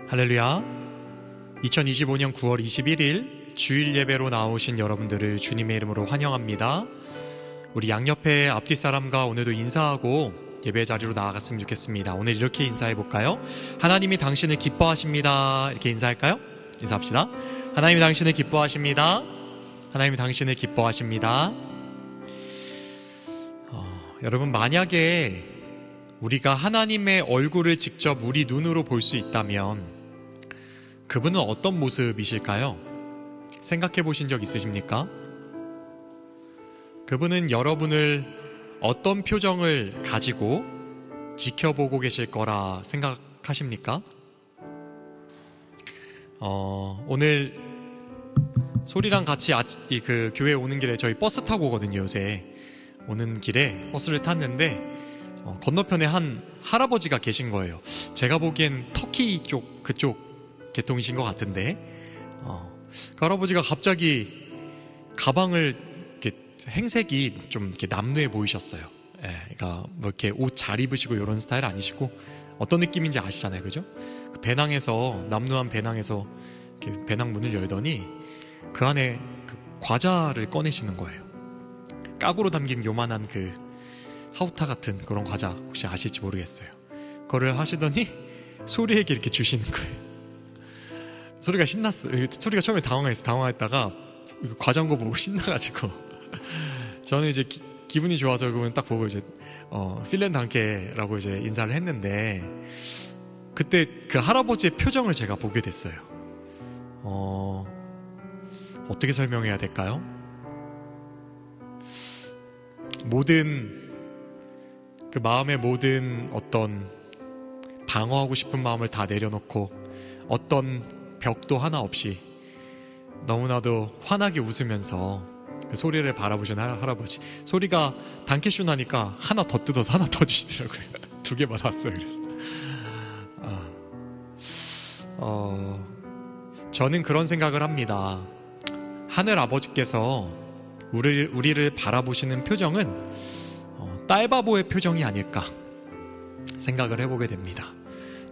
할렐루야. 2025년 9월 21일 주일 예배로 나오신 여러분들을 주님의 이름으로 환영합니다. 우리 양옆에 앞뒤 사람과 오늘도 인사하고 예배 자리로 나아갔으면 좋겠습니다. 오늘 이렇게 인사해 볼까요? 하나님이 당신을 기뻐하십니다. 이렇게 인사할까요? 인사합시다. 하나님이 당신을 기뻐하십니다. 하나님이 당신을 기뻐하십니다. 여러분, 만약에 우리가 하나님의 얼굴을 직접 우리 눈으로 볼 수 있다면 그분은 어떤 모습이실까요? 생각해 보신 적 있으십니까? 그분은 여러분을 어떤 표정을 가지고 지켜보고 계실 거라 생각하십니까? 오늘 소리랑 같이 그 교회 오는 길에 저희 버스 타고 오거든요. 요새 오는 길에 버스를 탔는데 건너편에 한 할아버지가 계신 거예요. 제가 보기엔 터키 쪽 그쪽 계통이신 것 같은데 그 할아버지가 갑자기 가방을 이렇게 행색이 좀 이렇게 남루해 보이셨어요. 그러니까 뭐 이렇게 옷 잘 입으시고 이런 스타일 아니시고 어떤 느낌인지 아시잖아요, 그죠? 그 배낭에서 남루한 배낭에서 이렇게 배낭 문을 열더니 그 안에 그 과자를 꺼내시는 거예요. 까구로 담긴 요만한 그 하우타 같은 그런 과자 혹시 아실지 모르겠어요. 그거를 하시더니 소리에게 이렇게 주시는 거예요. 소리가 신났어요. 소리가 처음에 당황했다가 과자 온 거 보고 신나가지고 저는 이제 기분이 좋아서 그분 딱 보고 이제 필렌 단케라고 이제 인사를 했는데 그때 그 할아버지의 표정을 제가 보게 됐어요. 어떻게 설명해야 될까요? 그 마음의 모든 어떤 방어하고 싶은 마음을 다 내려놓고 어떤 벽도 하나 없이 너무나도 환하게 웃으면서 그 소리를 바라보신 할아버지. 소리가 단케슈 나니까 하나 더 뜯어서 하나 더 주시더라고요. 2개 받았어요. 그래서 저는 그런 생각을 합니다. 하늘 아버지께서 우리를 바라보시는 표정은 딸바보의 표정이 아닐까 생각을 해보게 됩니다.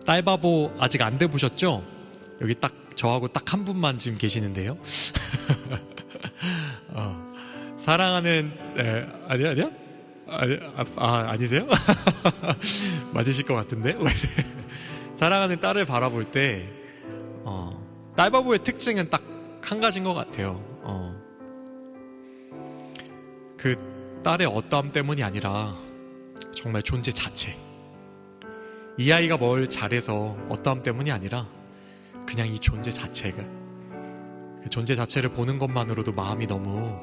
딸바보 아직 안 돼보셨죠? 여기 딱 저하고 딱 한 분만 지금 계시는데요. 사랑하는 아니야? 아니세요? 맞으실 것 같은데. 사랑하는 딸을 바라볼 때 딸바보의 특징은 딱 한 가지인 것 같아요. 그 딸의 어떠함 때문이 아니라 정말 존재 자체. 이 아이가 뭘 잘해서 어떠함 때문이 아니라 그냥 이 존재 자체가, 그 존재 자체를 보는 것만으로도 마음이 너무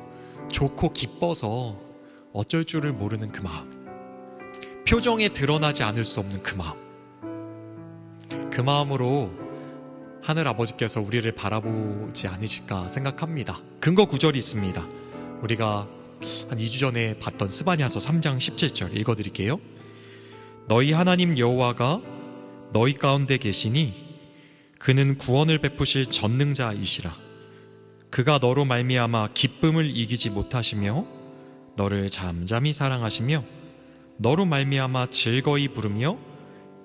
좋고 기뻐서 어쩔 줄을 모르는 그 마음, 표정에 드러나지 않을 수 없는 그 마음, 그 마음으로 하늘 아버지께서 우리를 바라보지 않으실까 생각합니다. 근거 구절이 있습니다. 우리가 한 2주 전에 봤던 스바냐서 3장 17절 읽어드릴게요. 너희 하나님 여호와가 너희 가운데 계시니 그는 구원을 베푸실 전능자이시라. 그가 너로 말미암아 기쁨을 이기지 못하시며 너를 잠잠히 사랑하시며 너로 말미암아 즐거이 부르며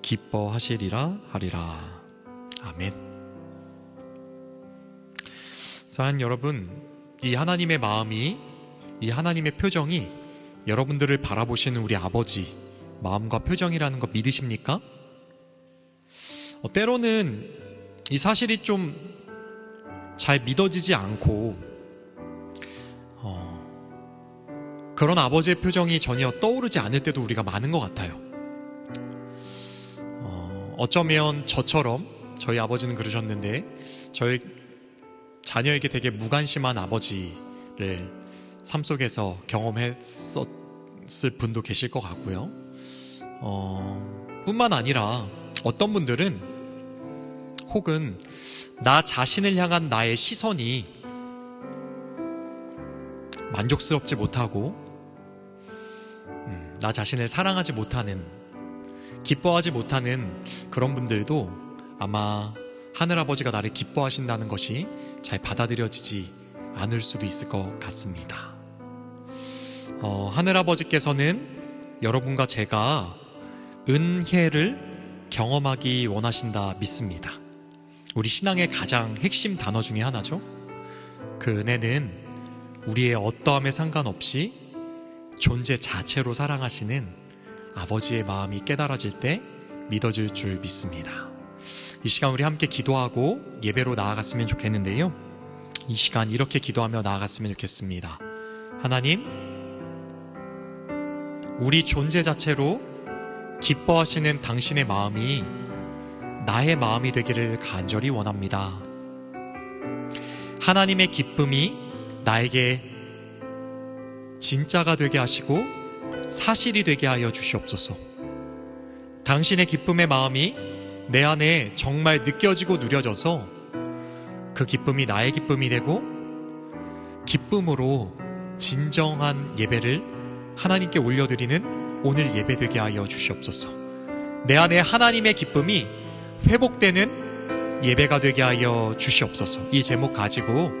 기뻐하시리라 하리라. 아멘. 사랑하는 여러분, 이 하나님의 마음이, 이 하나님의 표정이 여러분들을 바라보시는 우리 아버지 마음과 표정이라는 거 믿으십니까? 때로는 이 사실이 좀 잘 믿어지지 않고 그런 아버지의 표정이 전혀 떠오르지 않을 때도 우리가 많은 것 같아요. 어쩌면 저처럼 저희 아버지는 그러셨는데 저희 자녀에게 되게 무관심한 아버지를 삶 속에서 경험했었을 분도 계실 것 같고요. 뿐만 아니라 어떤 분들은 혹은 나 자신을 향한 나의 시선이 만족스럽지 못하고 나 자신을 사랑하지 못하는, 기뻐하지 못하는 그런 분들도 아마 하늘아버지가 나를 기뻐하신다는 것이 잘 받아들여지지 않을 수도 있을 것 같습니다. 하늘아버지께서는 여러분과 제가 은혜를 경험하기 원하신다 믿습니다. 우리 신앙의 가장 핵심 단어 중에 하나죠. 그 은혜는 우리의 어떠함에 상관없이 존재 자체로 사랑하시는 아버지의 마음이 깨달아질 때 믿어질 줄 믿습니다. 이 시간 우리 함께 기도하고 예배로 나아갔으면 좋겠는데요, 이 시간 이렇게 기도하며 나아갔으면 좋겠습니다. 하나님, 우리 존재 자체로 기뻐하시는 당신의 마음이 나의 마음이 되기를 간절히 원합니다. 하나님의 기쁨이 나에게 진짜가 되게 하시고 사실이 되게 하여 주시옵소서. 당신의 기쁨의 마음이 내 안에 정말 느껴지고 누려져서 그 기쁨이 나의 기쁨이 되고 기쁨으로 진정한 예배를 하나님께 올려드리는 오늘 예배되게 하여 주시옵소서. 내 안에 하나님의 기쁨이 회복되는 예배가 되게 하여 주시옵소서. 이 제목 가지고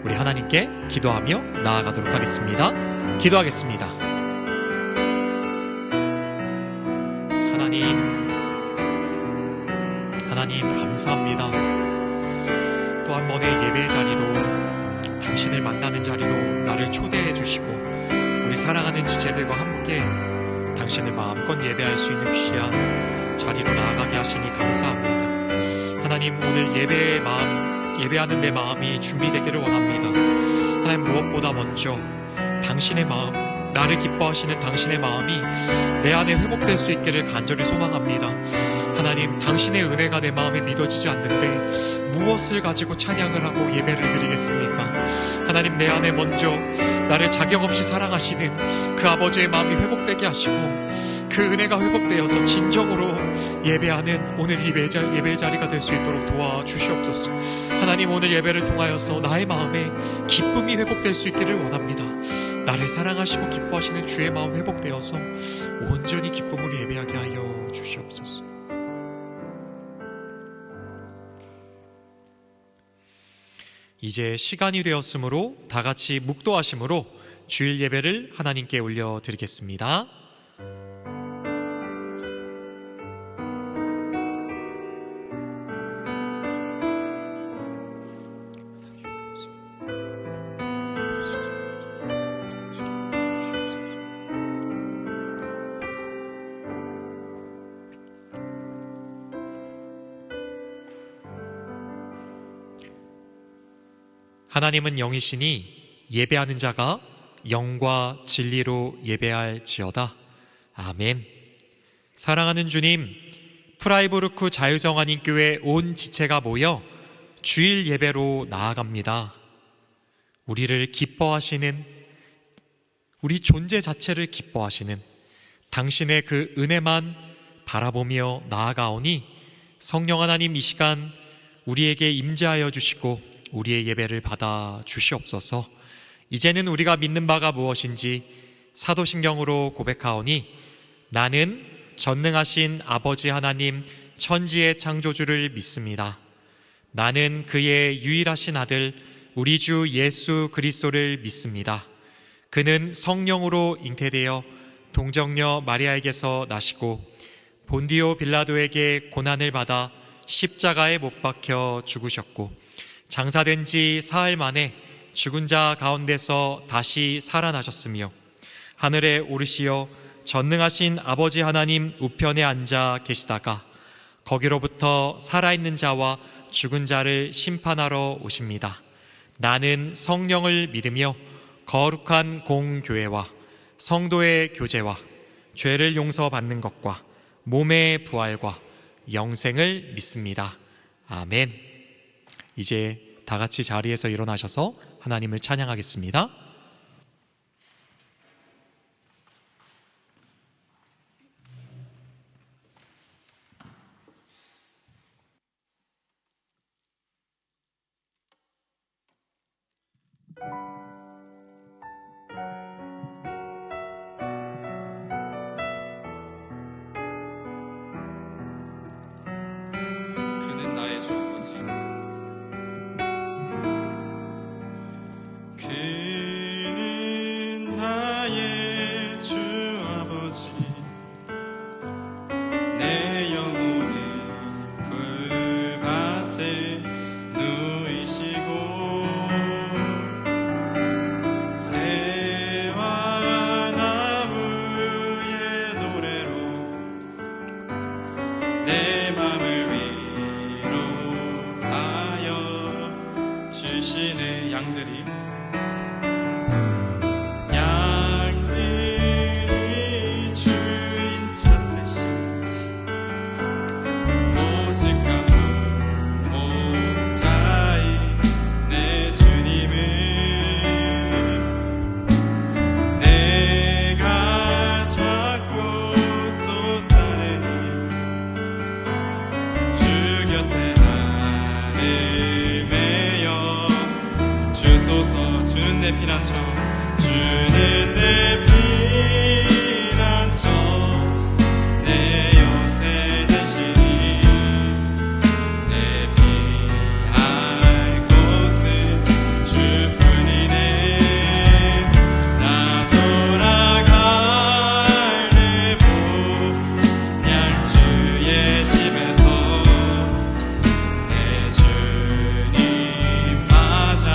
우리 하나님께 기도하며 나아가도록 하겠습니다. 기도하겠습니다. 하나님 감사합니다. 또 한 번의 예배 자리로, 당신을 만나는 자리로 나를 초대해 주시고 우리 사랑하는 지체들과 함께 당신을 마음껏 예배할 수 있는 귀한 자리로 나아가게 하시니 감사합니다. 하나님, 오늘 예배하는 내 마음이 준비되기를 원합니다. 하나님, 무엇보다 먼저 당신의 마음, 나를 기뻐하시는 당신의 마음이 내 안에 회복될 수 있기를 간절히 소망합니다. 하나님, 당신의 은혜가 내 마음에 믿어지지 않는데 무엇을 가지고 찬양을 하고 예배를 드리겠습니까? 하나님, 내 안에 먼저 나를 자격 없이 사랑하시는 그 아버지의 마음이 회복되게 하시고 그 은혜가 회복되어서 진정으로 예배하는 오늘 예배 자리가 될 수 있도록 도와주시옵소서. 하나님, 오늘 예배를 통하여서 나의 마음에 기쁨이 회복될 수 있기를 원합니다. 나를 사랑하시고 기뻐하시는 주의 마음 회복되어서 온전히 기쁨으로 예배하게 하여 주시옵소서. 이제 시간이 되었으므로 다 같이 묵도하심으로 주일 예배를 하나님께 올려드리겠습니다. 하나님은 영이시니 예배하는 자가 영과 진리로 예배할지어다. 아멘. 사랑하는 주님, 프라이부르크 자유정한인교회 온 지체가 모여 주일 예배로 나아갑니다. 우리를 기뻐하시는, 우리 존재 자체를 기뻐하시는 당신의 그 은혜만 바라보며 나아가오니 성령 하나님, 이 시간 우리에게 임재하여 주시고 우리의 예배를 받아 주시옵소서. 이제는 우리가 믿는 바가 무엇인지 사도신경으로 고백하오니 나는 전능하신 아버지 하나님 천지의 창조주를 믿습니다. 나는 그의 유일하신 아들 우리 주 예수 그리스도를 믿습니다. 그는 성령으로 잉태되어 동정녀 마리아에게서 나시고 본디오 빌라도에게 고난을 받아 십자가에 못 박혀 죽으셨고 장사된 지 사흘 만에 죽은 자 가운데서 다시 살아나셨으며 하늘에 오르시어 전능하신 아버지 하나님 우편에 앉아 계시다가 거기로부터 살아있는 자와 죽은 자를 심판하러 오십니다. 나는 성령을 믿으며 거룩한 공교회와 성도의 교제와 죄를 용서받는 것과 몸의 부활과 영생을 믿습니다. 아멘. 이제 다 같이 자리에서 일어나셔서 하나님을 찬양하겠습니다. 그는 나의 주 아버지, 그는 나의 주 아버지, 내 영혼의 불밭에 양들이 주인 찾듯이 오직 한 분 목자인 내 주님을 내가 찾고 또 따르니 주 곁에 나를 매여 주소서. 주는 내 피난처, 주는 내 피난처, 내 요새 되시니 내 피할 곳은 주뿐이네. 나 돌아갈래 보냥 주의 집에서 내 주님 맞아.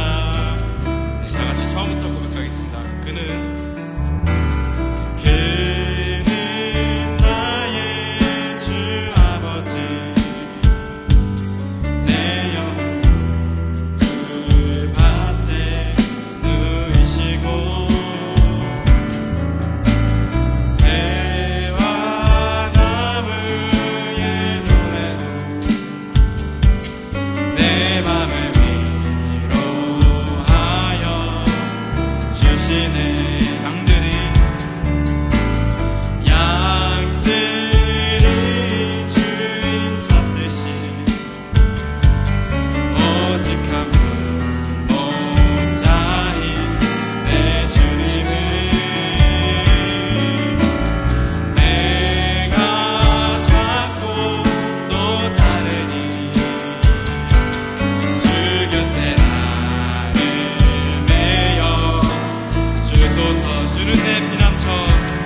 다 같이 처음부터 고백하겠습니다. 그는 나의 주 아버지, 내 영혼 풀밭에 누이시고 새와 나무의 노래로 내 맘을 위로하여 주시네. 양들이 주인 찾듯이 오직 한 분 목자인 내 주님을 내가 찾고 또 따르니 주 곁에 나를 매여 주소서. 주는 내 피난처,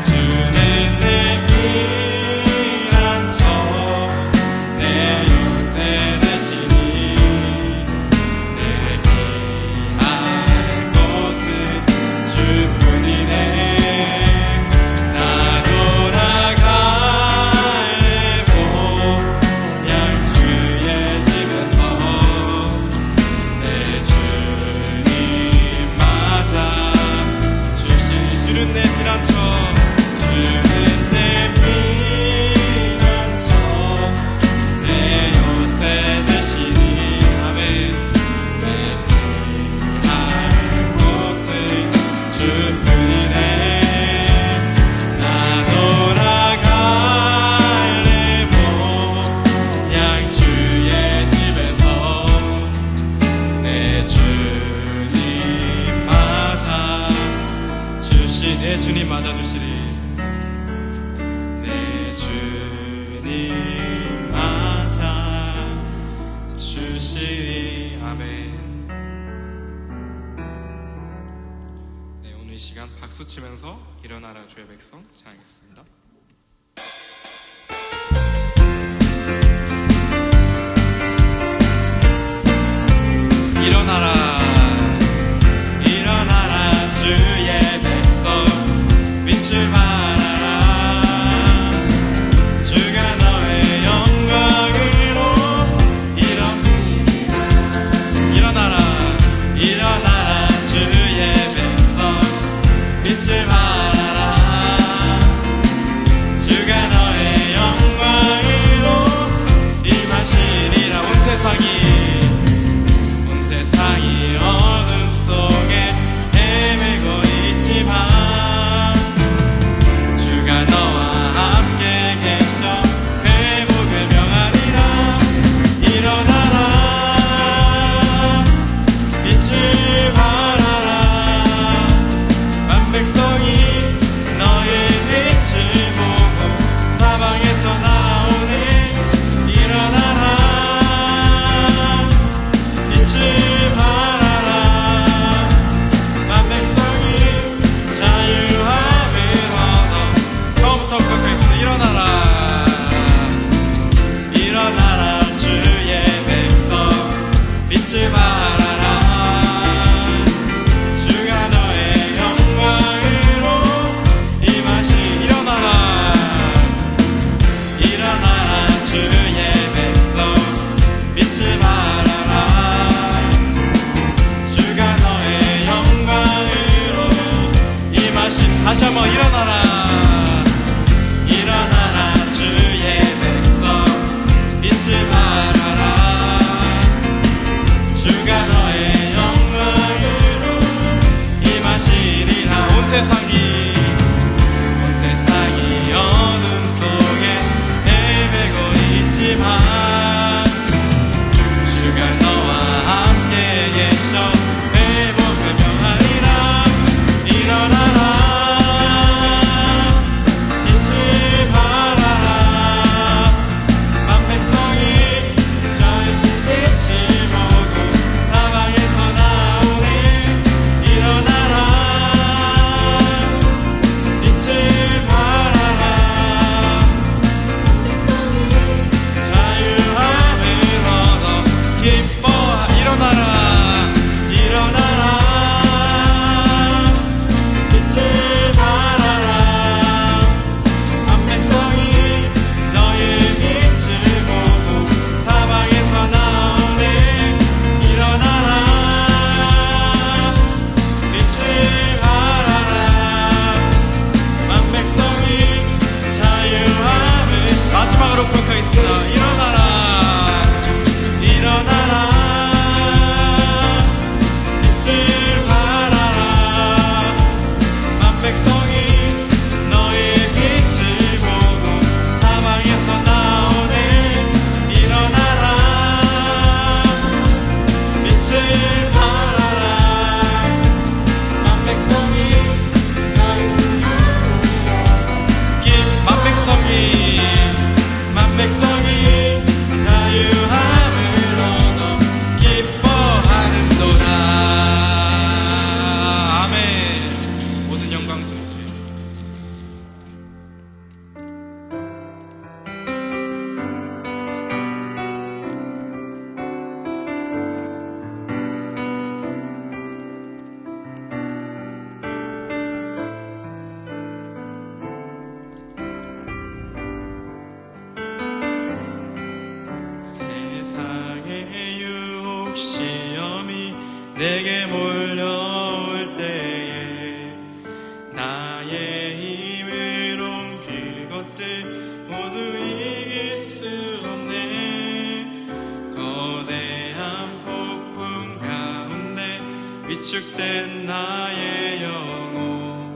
주는 내 피난처, 내 요새 되시니 내 피할 곳은 주뿐이네. 나 돌아갈래 보냥 주의 집에서 내 주님 맞아 주시니. 주는 내 피난처, 주는 내 피난처, 내 요새 되시니 아멘. 내 피할 곳은 주뿐이네. 나 돌아갈래 보냥 주의 집에서 내 주님 맞아 주시니. 내 주님 맞아 주시리. 내 주님 맞아 주시리. 아멘. 네, 오늘 이 시간 박수 치면서 일어나라 주의 백성 찬양하겠습니다. 일어나라 일어나라 주의 백성 빛을 발하라. 주가 너의 영광으로 일어섭니다. 일어나라 일어나라 주의 백성 빛을 발하라. 꼭 시험이 내게 몰려올 때에 나의 힘으론 그것들 모두 이길 수 없네. 거대한 폭풍 가운데 위축된 나의 영혼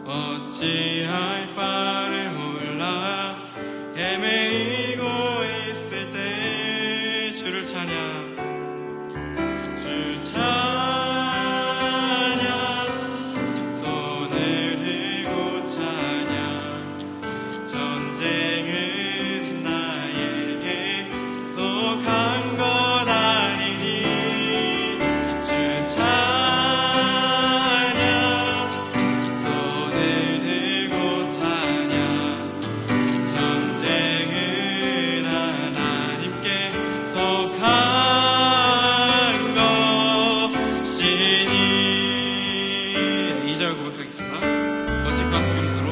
어찌할 바를 몰라 헤매이고 있을 때 주를 찬양 주 찬양 손을 들고 찬양 전쟁은 나에게 속한 것 아니니 주 찬양 손을 들고 찬양 전쟁은 하나님께 속한 것이니. 2절 고백하겠습니다. 거짓과 속임수로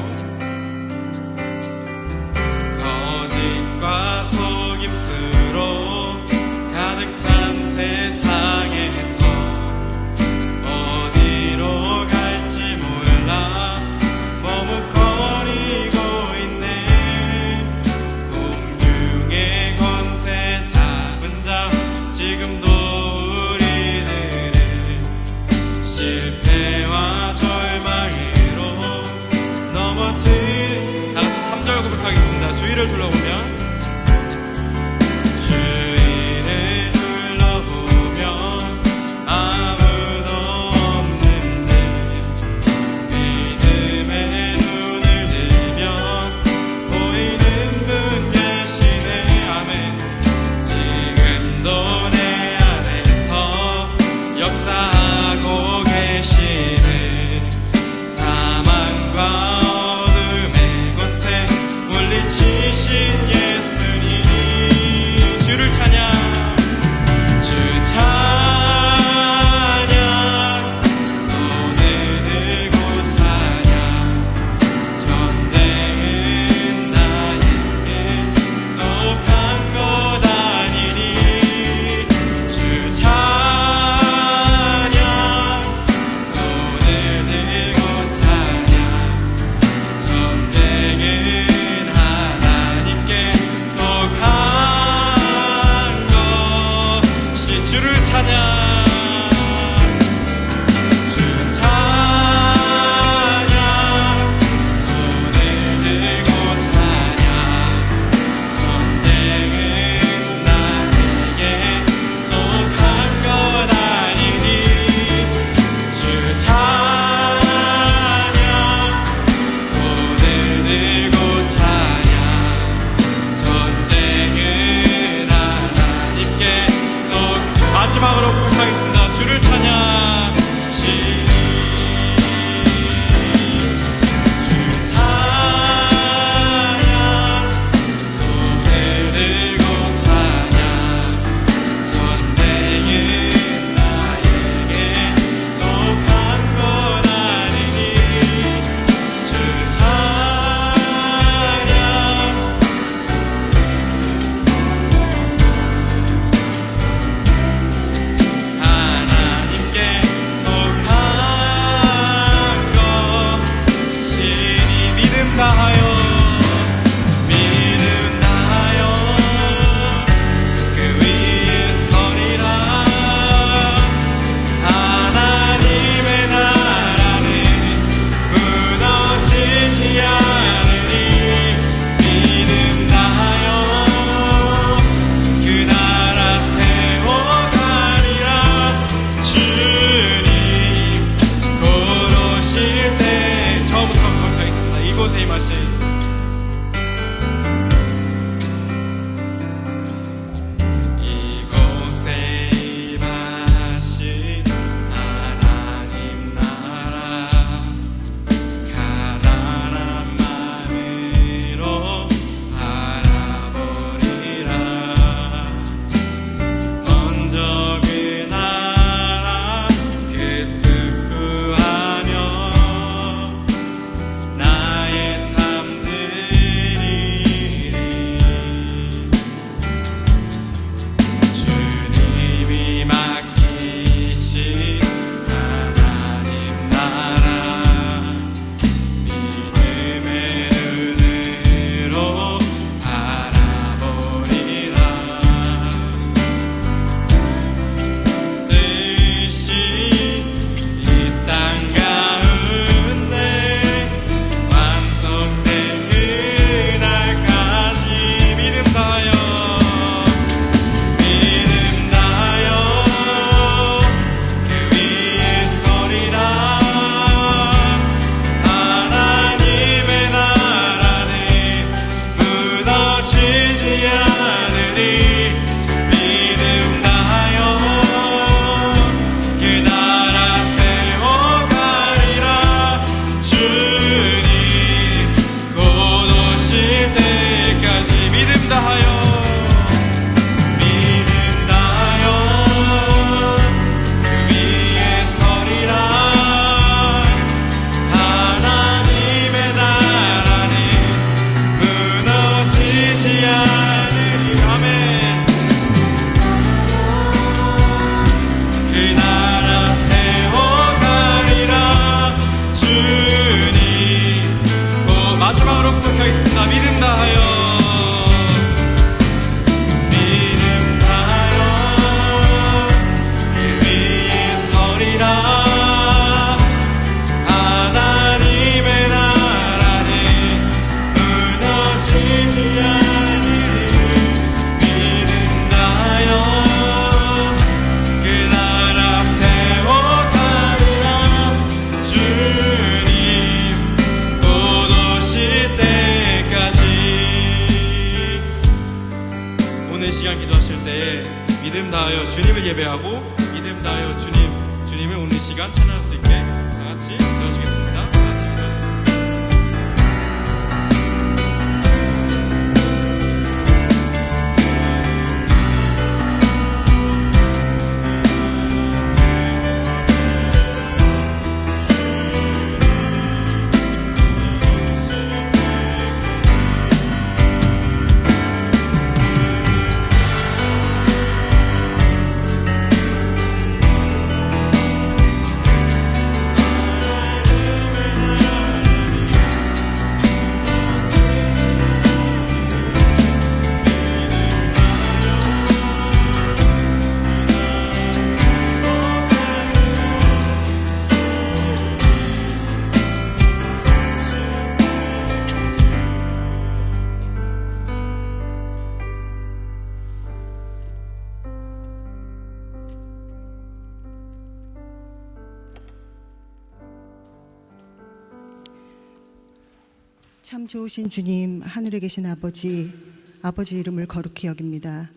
거짓과 속임수로 가득 찬 세상에서 어디로 갈지 몰라 머뭇거리고 있네. 공중의 권세 잡은 자 지금도 우리들을 실패와 절망으로 넘어뜨린. 다같이 3절 고백하겠습니다. 주위를 둘러보면 주위를 둘러보면 아무도 없는데 믿음의 눈을 들면 보이는 분 계시네. 아멘. 지금도 내 안에서 역사하고 계시네. 사망과 어둠의 권세 물리치신 예수님 주를 찬양 주 찬양 손을 들고 찬양 전쟁은 나에게 속한 것 아니니 주 찬양 손을 들고 찬양 전쟁은 하나님께 속한 것이. 주를 찬양 주 찬양 손을 들고 찬양 전쟁은 나에게 속한 것 아니니 주 찬양 손을 들고 찬양 전쟁은 하나님께 속. 마지막으로 고백하겠습니다. 주를 찬양 주 찬양 손을 들고 찬양 전쟁은 나에게 속한 것 아니니 주 찬양 약속하겠습니다. 믿음 다하여 믿음 다하여 그 위에 서리라. 하나님의 나라는 무너지지 않으리. 믿음 다하여 그 나라 세워가리라. 주님 곧 오실 때까지. 오늘 시간 기도하실 때에 믿음 다하여 주님을 예배하고 믿음 다하여 주님을 오늘 시간 찬양할 수 있게 다 같이 기도하시겠습니다. 다 같이 기도하시겠습니다. 참 좋으신 주님, 하늘에 계신 아버지, 아버지 이름을 거룩히 여깁니다.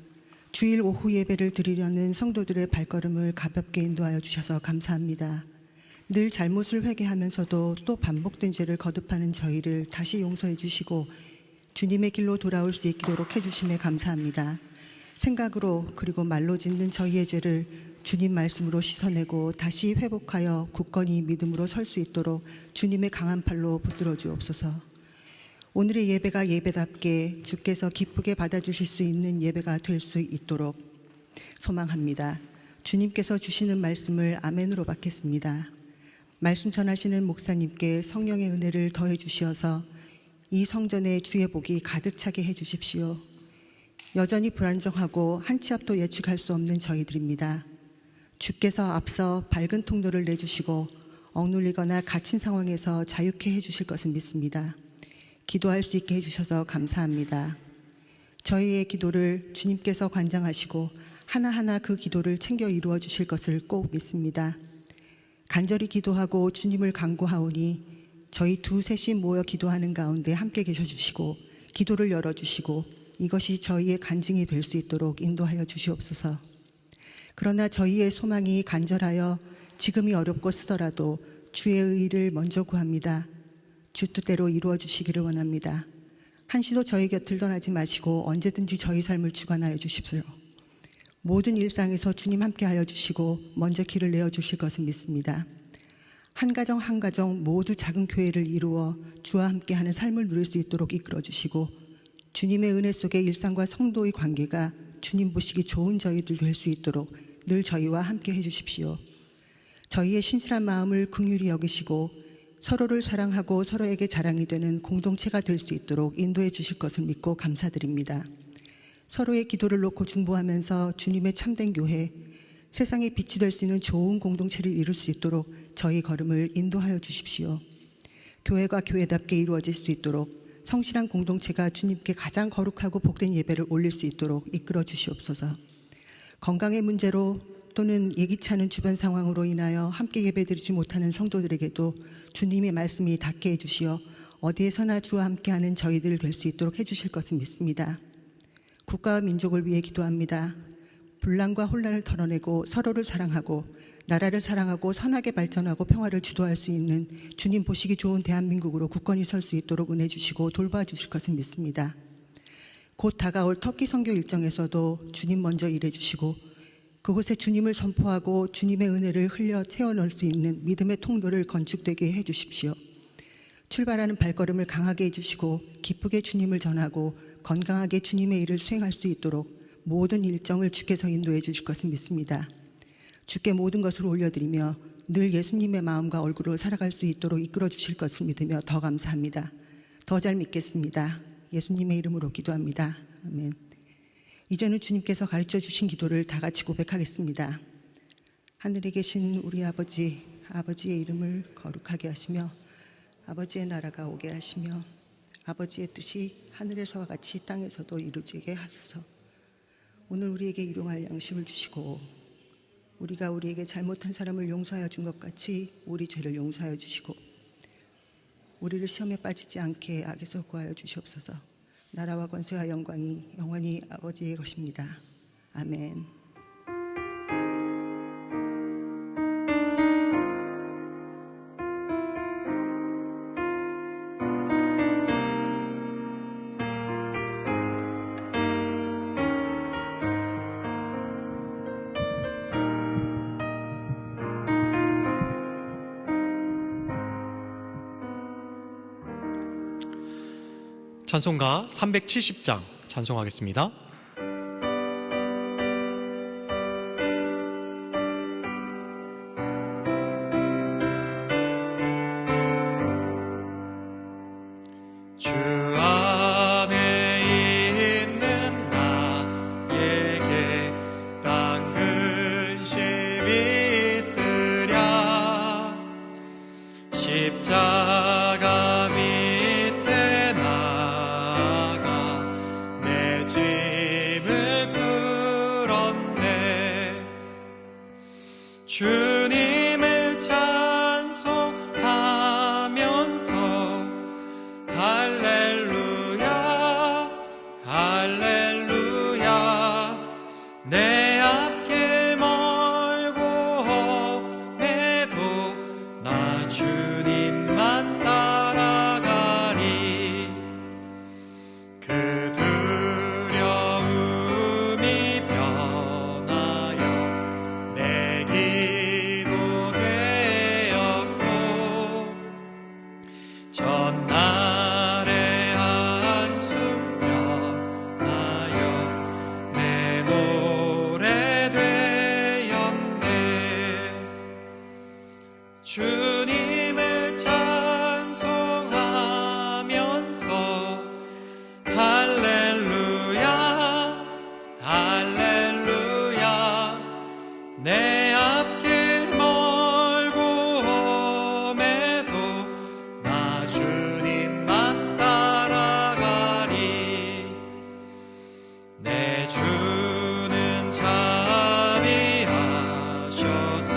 주일 오후 예배를 드리려는 성도들의 발걸음을 가볍게 인도하여 주셔서 감사합니다. 늘 잘못을 회개하면서도 또 반복된 죄를 거듭하는 저희를 다시 용서해 주시고 주님의 길로 돌아올 수 있도록 해주심에 감사합니다. 생각으로 그리고 말로 짓는 저희의 죄를 주님 말씀으로 씻어내고 다시 회복하여 굳건히 믿음으로 설 수 있도록 주님의 강한 팔로 붙들어 주옵소서. 오늘의 예배가 예배답게 주께서 기쁘게 받아주실 수 있는 예배가 될 수 있도록 소망합니다. 주님께서 주시는 말씀을 아멘으로 받겠습니다. 말씀 전하시는 목사님께 성령의 은혜를 더해 주시어서 이 성전에 주의 복이 가득 차게 해 주십시오. 여전히 불안정하고 한 치 앞도 예측할 수 없는 저희들입니다. 주께서 앞서 밝은 통로를 내주시고 억눌리거나 갇힌 상황에서 자유케 해주실 것을 믿습니다. 기도할 수 있게 해주셔서 감사합니다. 저희의 기도를 주님께서 관장하시고 하나하나 그 기도를 챙겨 이루어 주실 것을 꼭 믿습니다. 간절히 기도하고 주님을 간구하오니 저희 두셋이 모여 기도하는 가운데 함께 계셔주시고 기도를 열어주시고 이것이 저희의 간증이 될 수 있도록 인도하여 주시옵소서. 그러나 저희의 소망이 간절하여 지금이 어렵고 쓰더라도 주의 의를 먼저 구합니다. 주 뜻대로 이루어 주시기를 원합니다. 한시도 저희 곁을 떠나지 마시고 언제든지 저희 삶을 주관하여 주십시오. 모든 일상에서 주님 함께하여 주시고 먼저 길을 내어 주실 것을 믿습니다. 한 가정 한 가정 모두 작은 교회를 이루어 주와 함께하는 삶을 누릴 수 있도록 이끌어 주시고 주님의 은혜 속에 일상과 성도의 관계가 주님 보시기 좋은 저희들 될 수 있도록 늘 저희와 함께 해주십시오. 저희의 신실한 마음을 긍휼히 여기시고 서로를 사랑하고 서로에게 자랑이 되는 공동체가 될 수 있도록 인도해 주실 것을 믿고 감사드립니다. 서로의 기도를 놓고 중보하면서 주님의 참된 교회, 세상의 빛이 될 수 있는 좋은 공동체를 이룰 수 있도록 저희 걸음을 인도하여 주십시오. 교회가 교회답게 이루어질 수 있도록 성실한 공동체가 주님께 가장 거룩하고 복된 예배를 올릴 수 있도록 이끌어 주시옵소서. 건강의 문제로 또는 예기치 않은 주변 상황으로 인하여 함께 예배드리지 못하는 성도들에게도 주님의 말씀이 닿게 해주시어 어디에서나 주와 함께하는 저희들 될 수 있도록 해주실 것을 믿습니다. 국가와 민족을 위해 기도합니다. 분란과 혼란을 털어내고 서로를 사랑하고 나라를 사랑하고 선하게 발전하고 평화를 주도할 수 있는 주님 보시기 좋은 대한민국으로 굳건히 설 수 있도록 은혜 주시고 돌봐주실 것을 믿습니다. 곧 다가올 터키 선교 일정에서도 주님 먼저 일해 주시고 그곳에 주님을 선포하고 주님의 은혜를 흘려 채워넣을 수 있는 믿음의 통로를 건축되게 해주십시오. 출발하는 발걸음을 강하게 해주시고 기쁘게 주님을 전하고 건강하게 주님의 일을 수행할 수 있도록 모든 일정을 주께서 인도해 주실 것을 믿습니다. 주께 모든 것을 올려드리며 늘 예수님의 마음과 얼굴로 살아갈 수 있도록 이끌어 주실 것을 믿으며 더 감사합니다. 더 잘 믿겠습니다. 예수님의 이름으로 기도합니다. 아멘. 이제는 주님께서 가르쳐 주신 기도를 다 같이 고백하겠습니다. 하늘에 계신 우리 아버지, 아버지의 이름을 거룩하게 하시며 아버지의 나라가 오게 하시며 아버지의 뜻이 하늘에서와 같이 땅에서도 이루어지게 하소서. 오늘 우리에게 일용할 양식을 주시고 우리가 우리에게 잘못한 사람을 용서하여 준 것 같이 우리 죄를 용서하여 주시고 우리를 시험에 빠지지 않게 악에서 구하여 주시옵소서. 나라와 권세와 영광이 영원히 아버지의 것입니다. 아멘. 찬송가 370장 찬송하겠습니다. 주 안에 있는 나에게 딴 근심이 있으랴. 십자가 밑에 나가 내 짐을 풀었네. 주님을 찬송하면서 할렐루야 할렐루야. 내 앞길 멀고 험해도 나 주님만 따라가리. 그 두려움이 변하여 내 기도 되었고 전날의 한숨 변하여 내 노래 되었네. 주님을 찬송하면서 할렐루야 할렐루야. 내 앞길 멀고 험해도 나 주님만 따라가리. 내 주는 자비하셔서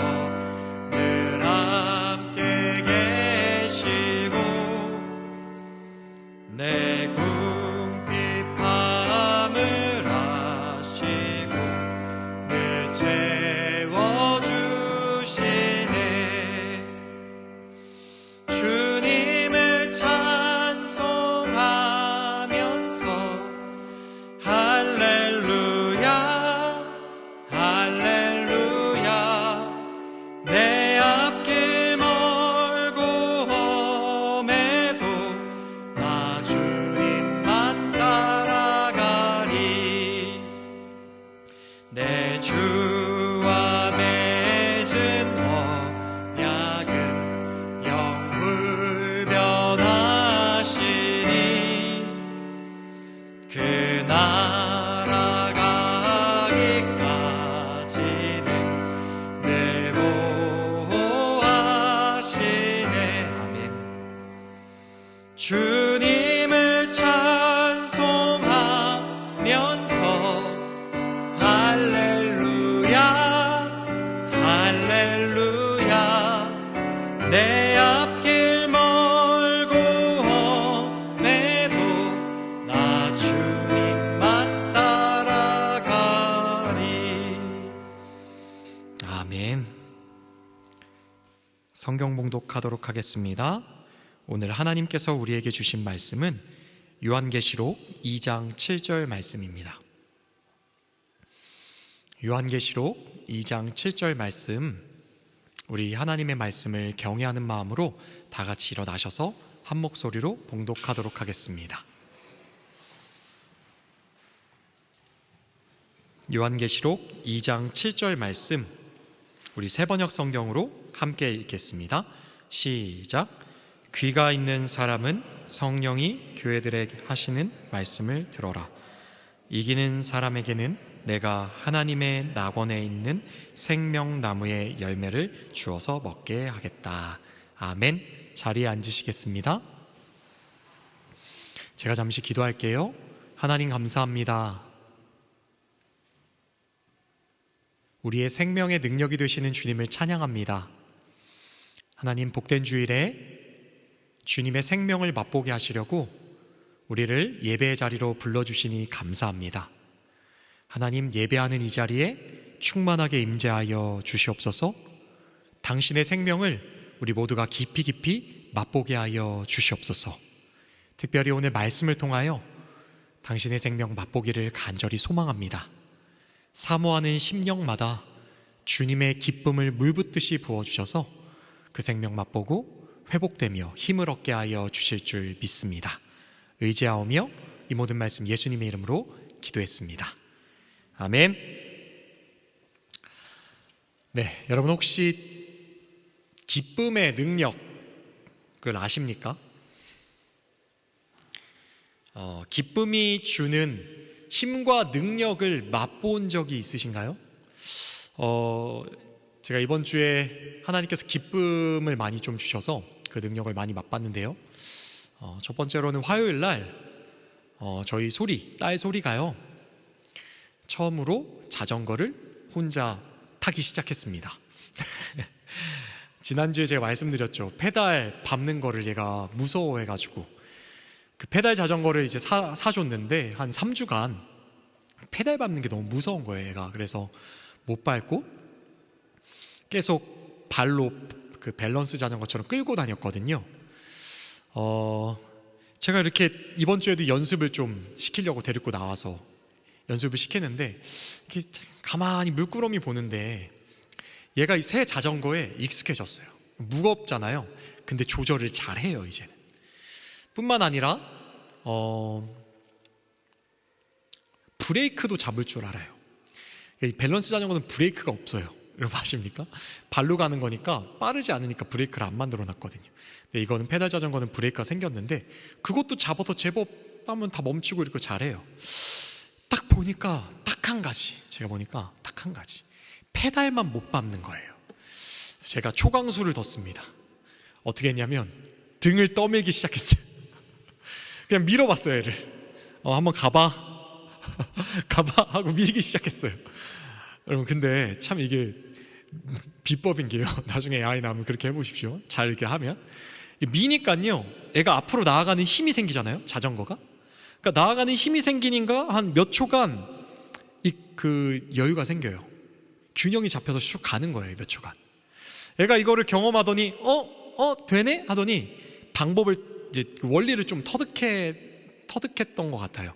늘 함께 계시고 내 궁핍함을 아시고 늘 채워주시네. 주님을 찬송하면서 할렐루야 할렐루야. 내 앞길 멀고 험해도 나 주님만 따라가리. 내 주와 맺은 언약은 영불변하시니 그 나라 가기까지는 늘 보호하시네. 아멘. 주님을 찬송하면서 할렐루야 할렐루야. 내 앞길 멀고 험해도 나 주님만 따라가리. 아멘. 성경 봉독하도록 하겠습니다. 오늘 하나님께서 우리에게 주신 말씀은 요한계시록 2장 7절 말씀입니다. 요한계시록 2장 7절 말씀, 우리 하나님의 말씀을 경외하는 마음으로 다 같이 일어나셔서 한 목소리로 봉독하도록 하겠습니다. 요한계시록 2장 7절 말씀, 우리 세번역 성경으로 함께 읽겠습니다. 시작. 귀가 있는 사람은 성령이 교회들에게 하시는 말씀을 들어라. 이기는 사람에게는 내가 하나님의 낙원에 있는 생명나무의 열매를 주어서 먹게 하겠다. 아멘. 자리에 앉으시겠습니다. 제가 잠시 기도할게요. 하나님 감사합니다. 우리의 생명의 능력이 되시는 주님을 찬양합니다. 하나님, 복된 주일에 주님의 생명을 맛보게 하시려고 우리를 예배의 자리로 불러주시니 감사합니다. 하나님, 예배하는 이 자리에 충만하게 임재하여 주시옵소서. 당신의 생명을 우리 모두가 깊이 깊이 맛보게 하여 주시옵소서. 특별히 오늘 말씀을 통하여 당신의 생명 맛보기를 간절히 소망합니다. 사모하는 심령마다 주님의 기쁨을 물붓듯이 부어주셔서 그 생명 맛보고 회복되며 힘을 얻게 하여 주실 줄 믿습니다. 의지하오며 이 모든 말씀 예수님의 이름으로 기도했습니다. 아멘. 네, 여러분 혹시 기쁨의 능력을 아십니까? 기쁨이 주는 힘과 능력을 맛본 적이 있으신가요? 제가 이번 주에 하나님께서 기쁨을 많이 좀 주셔서 그 능력을 많이 맛봤는데요. 첫 번째로는 화요일 날 저희 딸 소리가요, 처음으로 자전거를 혼자 타기 시작했습니다. 지난주에 제가 말씀드렸죠. 페달 밟는 거를 얘가 무서워해가지고 그 페달 자전거를 이제 사줬는데 한 3주간 페달 밟는 게 너무 무서운 거예요, 얘가. 그래서 못 밟고 계속 발로 그 밸런스 자전거처럼 끌고 다녔거든요. 제가 이렇게 이번 주에도 연습을 좀 시키려고 데리고 나와서 연습을 시켰는데 이렇게 가만히 물끄러미 보는데 얘가 이 새 자전거에 익숙해졌어요. 무겁잖아요. 근데 조절을 잘해요, 이제는. 뿐만 아니라 브레이크도 잡을 줄 알아요. 이 밸런스 자전거는 브레이크가 없어요. 여러분 아십니까? 발로 가는 거니까 빠르지 않으니까 브레이크를 안 만들어 놨거든요. 근데 이거는 페달 자전거는 브레이크가 생겼는데 그것도 잡아서 제법 하면 다 멈추고 이렇게 잘해요. 딱 보니까 딱 한 가지, 제가 보니까 딱 한 가지, 페달만 못 밟는 거예요. 제가 초강수를 뒀습니다. 어떻게 했냐면 등을 떠밀기 시작했어요. 그냥 밀어봤어요, 얘를. 한번 가봐 가봐 하고 밀기 시작했어요. 여러분, 근데 참 이게 비법인 게요, 나중에 아이 나오면 그렇게 해보십시오. 잘 이렇게 하면 미니까요, 애가 앞으로 나아가는 힘이 생기잖아요, 자전거가. 그러니까 나아가는 힘이 생기니까 한 몇 초간 그 여유가 생겨요. 균형이 잡혀서 슉 가는 거예요, 몇 초간. 애가 이거를 경험하더니 되네 하더니 방법을 이제 원리를 좀 터득했던 것 같아요.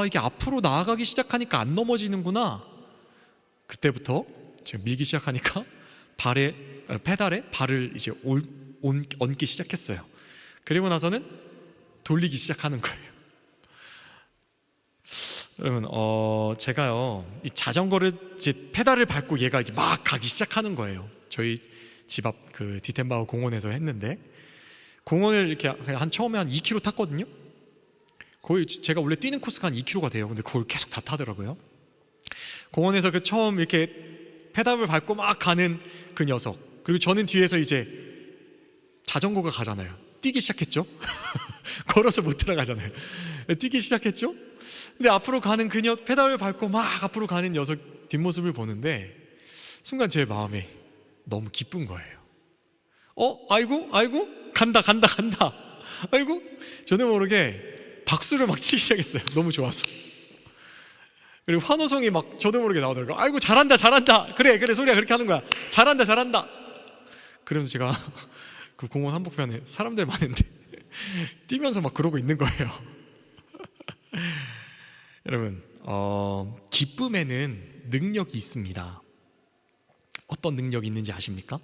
이게 앞으로 나아가기 시작하니까 안 넘어지는구나. 그때부터 제가 밀기 시작하니까 페달에 발을 이제 얹기 시작했어요. 그리고 나서는 돌리기 시작하는 거예요. 여러분, 제가요, 이 자전거를 이제 페달을 밟고 얘가 이제 막 가기 시작하는 거예요. 저희 집 앞 그 디텐바우 공원에서 했는데, 공원을 이렇게 처음에 한 2km 탔거든요. 거의 제가 원래 뛰는 코스가 한 2km가 돼요. 근데 그걸 계속 다 타더라고요. 공원에서 그 처음 이렇게 페달을 밟고 막 가는 그 녀석, 그리고 저는 뒤에서 이제 자전거가 가잖아요. 뛰기 시작했죠. 걸어서 못 들어가잖아요. 뛰기 시작했죠. 근데 앞으로 가는 그 녀석, 페달을 밟고 막 앞으로 가는 녀석 뒷모습을 보는데 순간 제 마음에 너무 기쁜 거예요. 아이고 간다. 아이고, 저도 모르게 박수를 막 치기 시작했어요. 너무 좋아서. 그리고 환호성이 막 저도 모르게 나오더라고요. 아이고, 잘한다. 그래, 소리가 그렇게 하는 거야. 잘한다. 그러면서 제가 그 공원 한복판에 사람들 많은데 뛰면서 막 그러고 있는 거예요. 여러분, 기쁨에는 능력이 있습니다. 어떤 능력이 있는지 아십니까?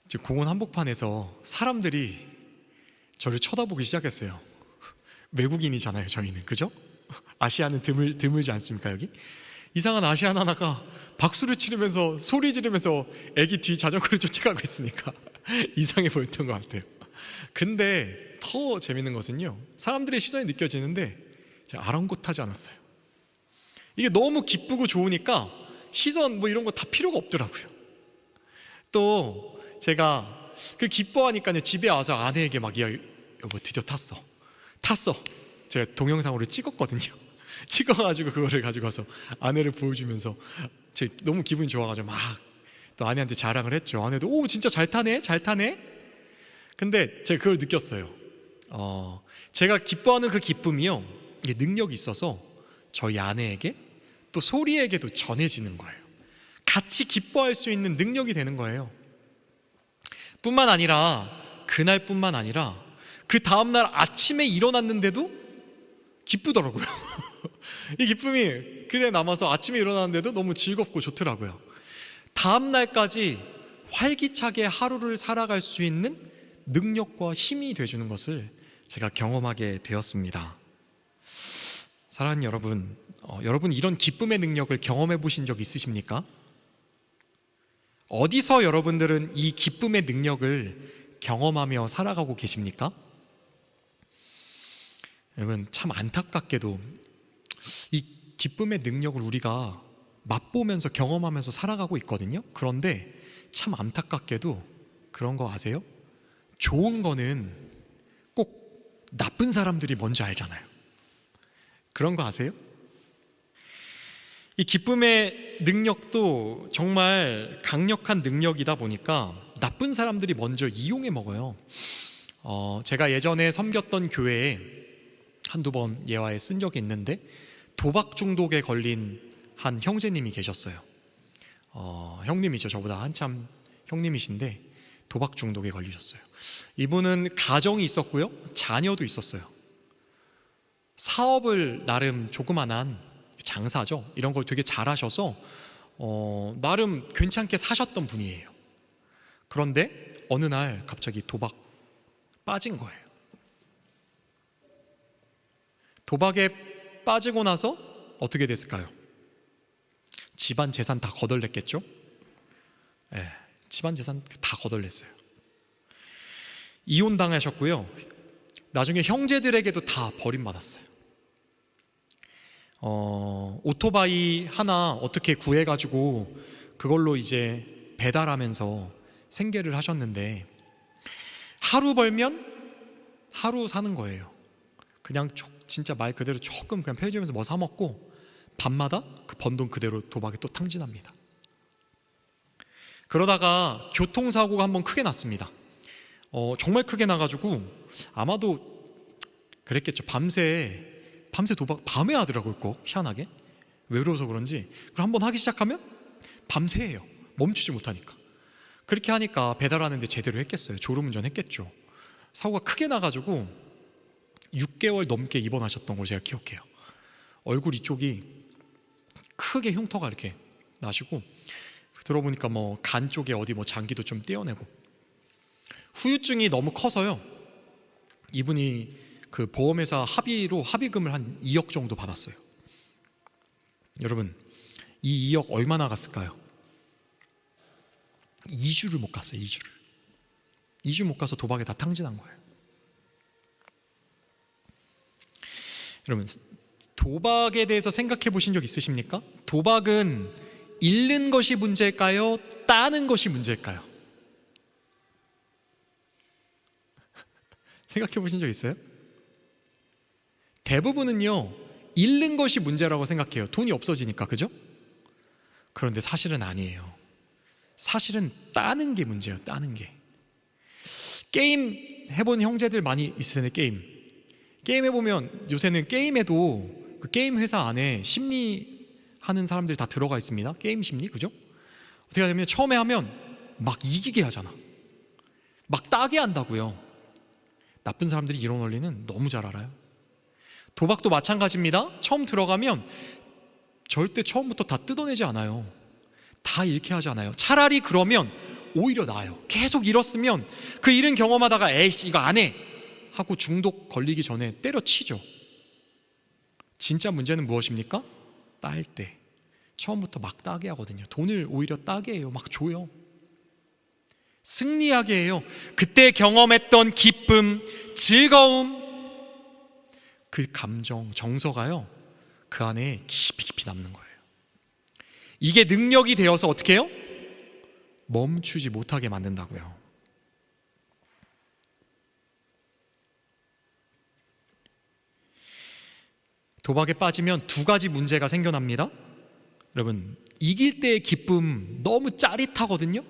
지금 공원 한복판에서 사람들이 저를 쳐다보기 시작했어요. 외국인이잖아요, 저희는. 그죠? 아시아는 드물지 않습니까, 여기? 이상한 아시안 하나가 박수를 치르면서 소리 지르면서 애기 뒤 자전거를 쫓아가고 있으니까 이상해 보였던 것 같아요. 근데 더 재밌는 것은요, 사람들의 시선이 느껴지는데 제가 아랑곳하지 않았어요. 이게 너무 기쁘고 좋으니까 시선 뭐 이런 거 다 필요가 없더라고요. 또 제가 그 기뻐하니까요, 집에 와서 아내에게 막 여보 드디어 탔어. 제가 동영상으로 찍었거든요. 찍어가지고 그거를 가지고 와서 아내를 보여주면서 제가 너무 기분이 좋아가지고 막 또 아내한테 자랑을 했죠. 아내도 오 진짜 잘 타네. 근데 제가 그걸 느꼈어요. 제가 기뻐하는 그 기쁨이요, 이게 능력이 있어서 저희 아내에게 또 소리에게도 전해지는 거예요. 같이 기뻐할 수 있는 능력이 되는 거예요. 뿐만 아니라 그날뿐만 아니라 그 다음날 아침에 일어났는데도 기쁘더라고요. 이 기쁨이 그대 남아서 아침에 일어났는데도 너무 즐겁고 좋더라고요. 다음날까지 활기차게 하루를 살아갈 수 있는 능력과 힘이 되어주는 것을 제가 경험하게 되었습니다. 사랑하는 여러분, 여러분 이런 기쁨의 능력을 경험해 보신 적 있으십니까? 어디서 여러분들은 이 기쁨의 능력을 경험하며 살아가고 계십니까? 여러분, 참 안타깝게도 이 기쁨의 능력을 우리가 맛보면서 경험하면서 살아가고 있거든요. 그런데 참 안타깝게도 그런 거 아세요? 좋은 거는 꼭 나쁜 사람들이 먼저 알잖아요. 그런 거 아세요? 이 기쁨의 능력도 정말 강력한 능력이다 보니까 나쁜 사람들이 먼저 이용해 먹어요. 제가 예전에 섬겼던 교회에 한두 번 예화에 쓴 적이 있는데 도박 중독에 걸린 한 형제님이 계셨어요. 형님이죠. 저보다 한참 형님이신데 도박 중독에 걸리셨어요. 이분은 가정이 있었고요, 자녀도 있었어요. 사업을 나름 조그만한 장사죠, 이런 걸 되게 잘하셔서 나름 괜찮게 사셨던 분이에요. 그런데 어느 날 갑자기 도박 빠진 거예요. 도박에 빠지고 나서 어떻게 됐을까요? 집안 재산 다 거덜냈겠죠? 네, 집안 재산 다 거덜냈어요. 이혼당하셨고요, 나중에 형제들에게도 다 버림받았어요. 오토바이 하나 어떻게 구해가지고 그걸로 이제 배달하면서 생계를 하셨는데 하루 벌면 하루 사는 거예요. 그냥 진짜 말 그대로 조금 그냥 편의점에서 뭐 사 먹고 밤마다 그 번 돈 그대로 도박에 또 탕진합니다. 그러다가 교통사고가 한번 크게 났습니다. 정말 크게 나가지고 아마도 그랬겠죠. 밤새 도박 밤에 하더라고요. 꼭 희한하게 왜 그러서 그런지. 그럼 한번 하기 시작하면 밤새 해요. 멈추지 못하니까. 그렇게 하니까 배달하는데 제대로 했겠어요? 졸음운전 했겠죠. 사고가 크게 나가지고 6개월 넘게 입원하셨던 걸 제가 기억해요. 얼굴 이쪽이 크게 흉터가 이렇게 나시고, 들어보니까 뭐 간 쪽에 어디 뭐 장기도 좀 떼어내고, 후유증이 너무 커서요, 이분이 그 보험회사 합의금을 한 2억 정도 받았어요. 여러분, 이 2억 얼마나 갔을까요? 2주를 못 갔어요. 2주 못 가서 도박에 다 탕진한 거예요. 여러분, 도박에 대해서 생각해 보신 적 있으십니까? 도박은 잃는 것이 문제일까요? 따는 것이 문제일까요? 생각해 보신 적 있어요? 대부분은요, 잃는 것이 문제라고 생각해요. 돈이 없어지니까, 그죠? 그런데 사실은 아니에요. 사실은 따는 게 문제예요. 따는 게. 게임 해본 형제들 많이 있을 텐데, 게임 해보면 요새는 게임에도 그 게임 회사 안에 심리 하는 사람들이 다 들어가 있습니다. 게임 심리, 그죠? 어떻게 하냐면 처음에 하면 막 이기게 하잖아. 막 따게 한다고요. 나쁜 사람들이 이런 원리는 너무 잘 알아요. 도박도 마찬가지입니다. 처음 들어가면 절대 처음부터 다 뜯어내지 않아요. 다 잃게 하지 않아요. 차라리 그러면 오히려 나아요. 계속 잃었으면 그 잃은 경험하다가 에이씨 이거 안 해 하고 중독 걸리기 전에 때려치죠. 진짜 문제는 무엇입니까? 딸 때 처음부터 막 따게 하거든요. 돈을 오히려 따게 해요. 막 줘요. 승리하게 해요. 그때 경험했던 기쁨, 즐거움, 그 감정, 정서가요, 그 안에 깊이 남는 거예요. 이게 능력이 되어서 어떻게 해요? 멈추지 못하게 만든다고요. 도박에 빠지면 두 가지 문제가 생겨납니다. 여러분, 이길 때의 기쁨 너무 짜릿하거든요.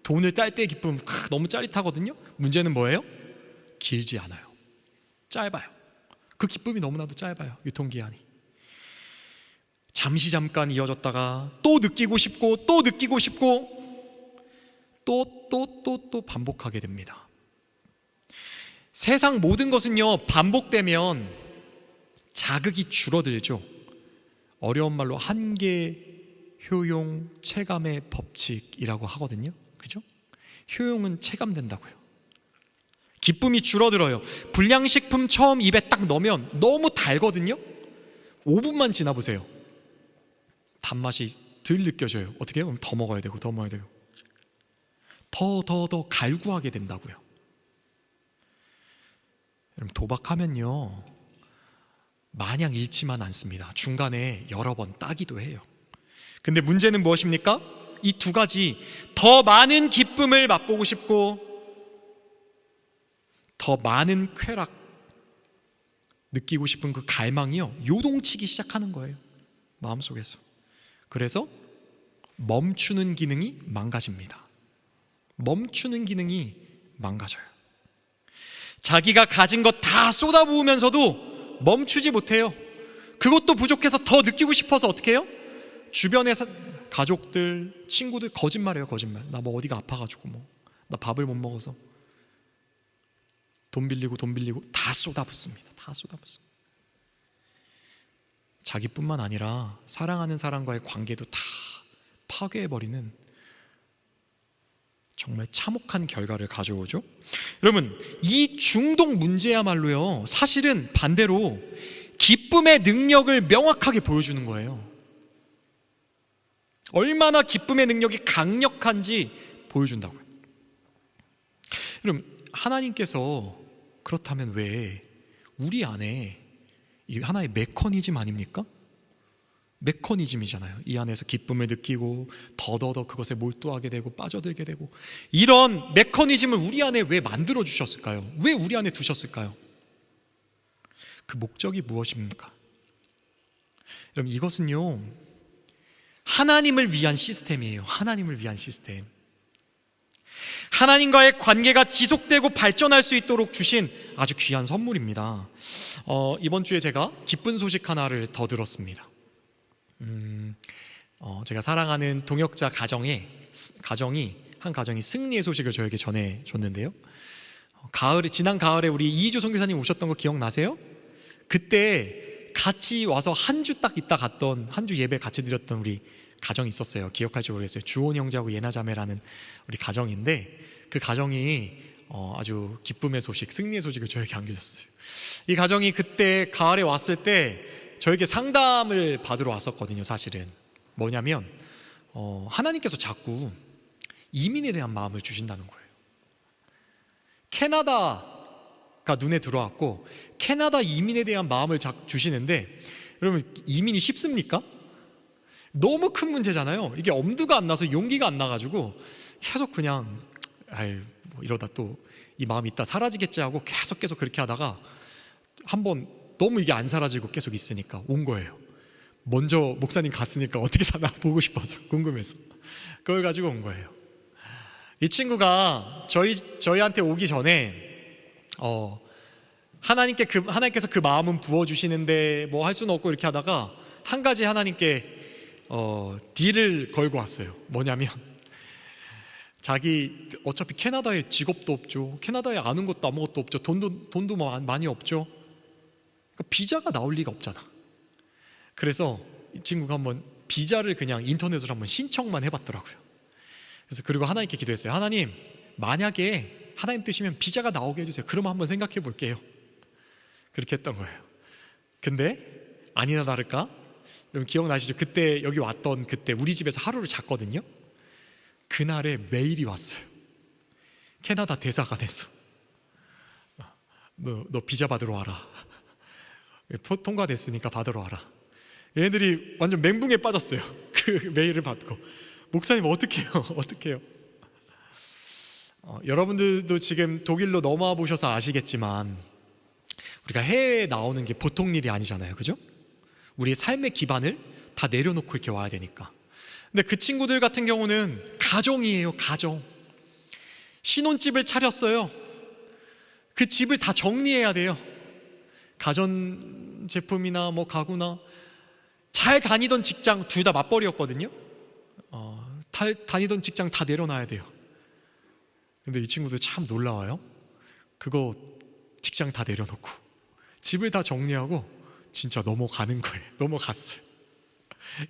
돈을 딸 때의 기쁨 너무 짜릿하거든요. 문제는 뭐예요? 길지 않아요. 짧아요. 그 기쁨이 너무나도 짧아요. 유통기한이. 잠깐 이어졌다가 또 느끼고 싶고 또 느끼고 싶고 또 반복하게 됩니다. 세상 모든 것은요, 반복되면 자극이 줄어들죠. 어려운 말로 한계, 효용, 체감의 법칙이라고 하거든요. 그죠? 효용은 체감된다고요. 기쁨이 줄어들어요. 불량식품 처음 입에 딱 넣으면 너무 달거든요. 5분만 지나보세요. 단맛이 덜 느껴져요. 어떻게 해요? 그럼 더 먹어야 되고 더 먹어야 되고 더 갈구하게 된다고요. 여러분, 도박하면요, 마냥 잃지만 않습니다. 중간에 여러 번 따기도 해요. 근데 문제는 무엇입니까? 이 두 가지, 더 많은 기쁨을 맛보고 싶고 더 많은 쾌락 느끼고 싶은 그 갈망이요, 요동치기 시작하는 거예요, 마음속에서. 그래서 멈추는 기능이 망가집니다. 멈추는 기능이 망가져요. 자기가 가진 것 다 쏟아부으면서도 멈추지 못해요. 그것도 부족해서 더 느끼고 싶어서 어떻게 해요? 주변에서 가족들, 친구들 거짓말해요. 거짓말. 나 뭐 어디가 아파가지고 나 밥을 못 먹어서 돈 빌리고 다 쏟아붓습니다. 다 쏟아붓습니다. 자기뿐만 아니라 사랑하는 사람과의 관계도 다 파괴해버리는 정말 참혹한 결과를 가져오죠. 여러분, 이 중독 문제야말로요, 사실은 반대로 기쁨의 능력을 명확하게 보여주는 거예요. 얼마나 기쁨의 능력이 강력한지 보여준다고요. 여러분, 하나님께서 그렇다면 왜 우리 안에 이 하나의 메커니즘 아닙니까? 메커니즘이잖아요. 이 안에서 기쁨을 느끼고 더더더 그것에 몰두하게 되고 빠져들게 되고, 이런 메커니즘을 우리 안에 왜 만들어 주셨을까요? 왜 우리 안에 두셨을까요? 그 목적이 무엇입니까? 여러분, 이것은요, 하나님을 위한 시스템이에요. 하나님을 위한 시스템. 하나님과의 관계가 지속되고 발전할 수 있도록 주신 아주 귀한 선물입니다. 이번 주에 제가 기쁜 소식 하나를 더 들었습니다. 제가 사랑하는 동역자 가정이 승리의 소식을 저에게 전해줬는데요. 지난 가을에 우리 이희주 선교사님 오셨던 거 기억나세요? 그때 같이 와서 한 주 딱 있다 갔던, 한 주 예배 같이 드렸던 우리 가정이 있었어요. 기억할지 모르겠어요. 주온 형제하고 예나 자매라는 우리 가정인데, 그 가정이 아주 기쁨의 소식, 승리의 소식을 저에게 안겨줬어요. 이 가정이 그때 가을에 왔을 때 저에게 상담을 받으러 왔었거든요. 사실은 뭐냐면 하나님께서 자꾸 이민에 대한 마음을 주신다는 거예요. 캐나다가 눈에 들어왔고, 캐나다 이민에 대한 마음을 자주시는데, 여러분, 이민이 쉽습니까? 너무 큰 문제잖아요. 이게 엄두가 안 나서 용기가 안 나가지고 계속 그냥 이러다 또 이 마음이 있다 사라지겠지 하고 계속 그렇게 하다가 한번 너무 이게 안 사라지고 계속 있으니까 온 거예요. 먼저 목사님 갔으니까 어떻게 사나 보고 싶어서, 궁금해서 그걸 가지고 온 거예요. 이 친구가 저희한테 오기 전에 하나님께서 그 마음은 부어주시는데 뭐 할 수는 없고 이렇게 하다가 한 가지 하나님께 딜을 걸고 왔어요. 뭐냐면, 자기 어차피 캐나다에 직업도 없죠. 캐나다에 아는 것도 아무것도 없죠. 돈도 많이 없죠. 그러니까 비자가 나올 리가 없잖아. 그래서 이 친구가 한번 비자를 그냥 인터넷으로 한번 신청만 해봤더라고요. 그리고 하나님께 기도했어요. 하나님, 만약에 하나님 뜻이면 비자가 나오게 해주세요. 그러면 한번 생각해 볼게요. 그렇게 했던 거예요. 근데 아니나 다를까, 여러분 기억나시죠? 그때 여기 왔던 그때 우리 집에서 하루를 잤거든요. 그날에 메일이 왔어요. 캐나다 대사관에서 너 비자 받으러 와라. 통과됐으니까 받으러 와라. 얘네들이 완전 멘붕에 빠졌어요. 그 메일을 받고. 목사님 어떡해요? 어떡해요? 여러분들도 지금 독일로 넘어와 보셔서 아시겠지만 우리가 해외에 나오는 게 보통 일이 아니잖아요. 그죠? 우리의 삶의 기반을 다 내려놓고 이렇게 와야 되니까. 근데 그 친구들 같은 경우는 가정이에요. 가정. 신혼집을 차렸어요. 그 집을 다 정리해야 돼요. 가전제품이나 뭐 가구나. 잘 다니던 직장 둘 다 맞벌이였거든요. 다니던 직장 다 내려놔야 돼요. 근데 이 친구들 참 놀라워요. 그거 직장 다 내려놓고 집을 다 정리하고 진짜 넘어가는 거예요. 넘어갔어요.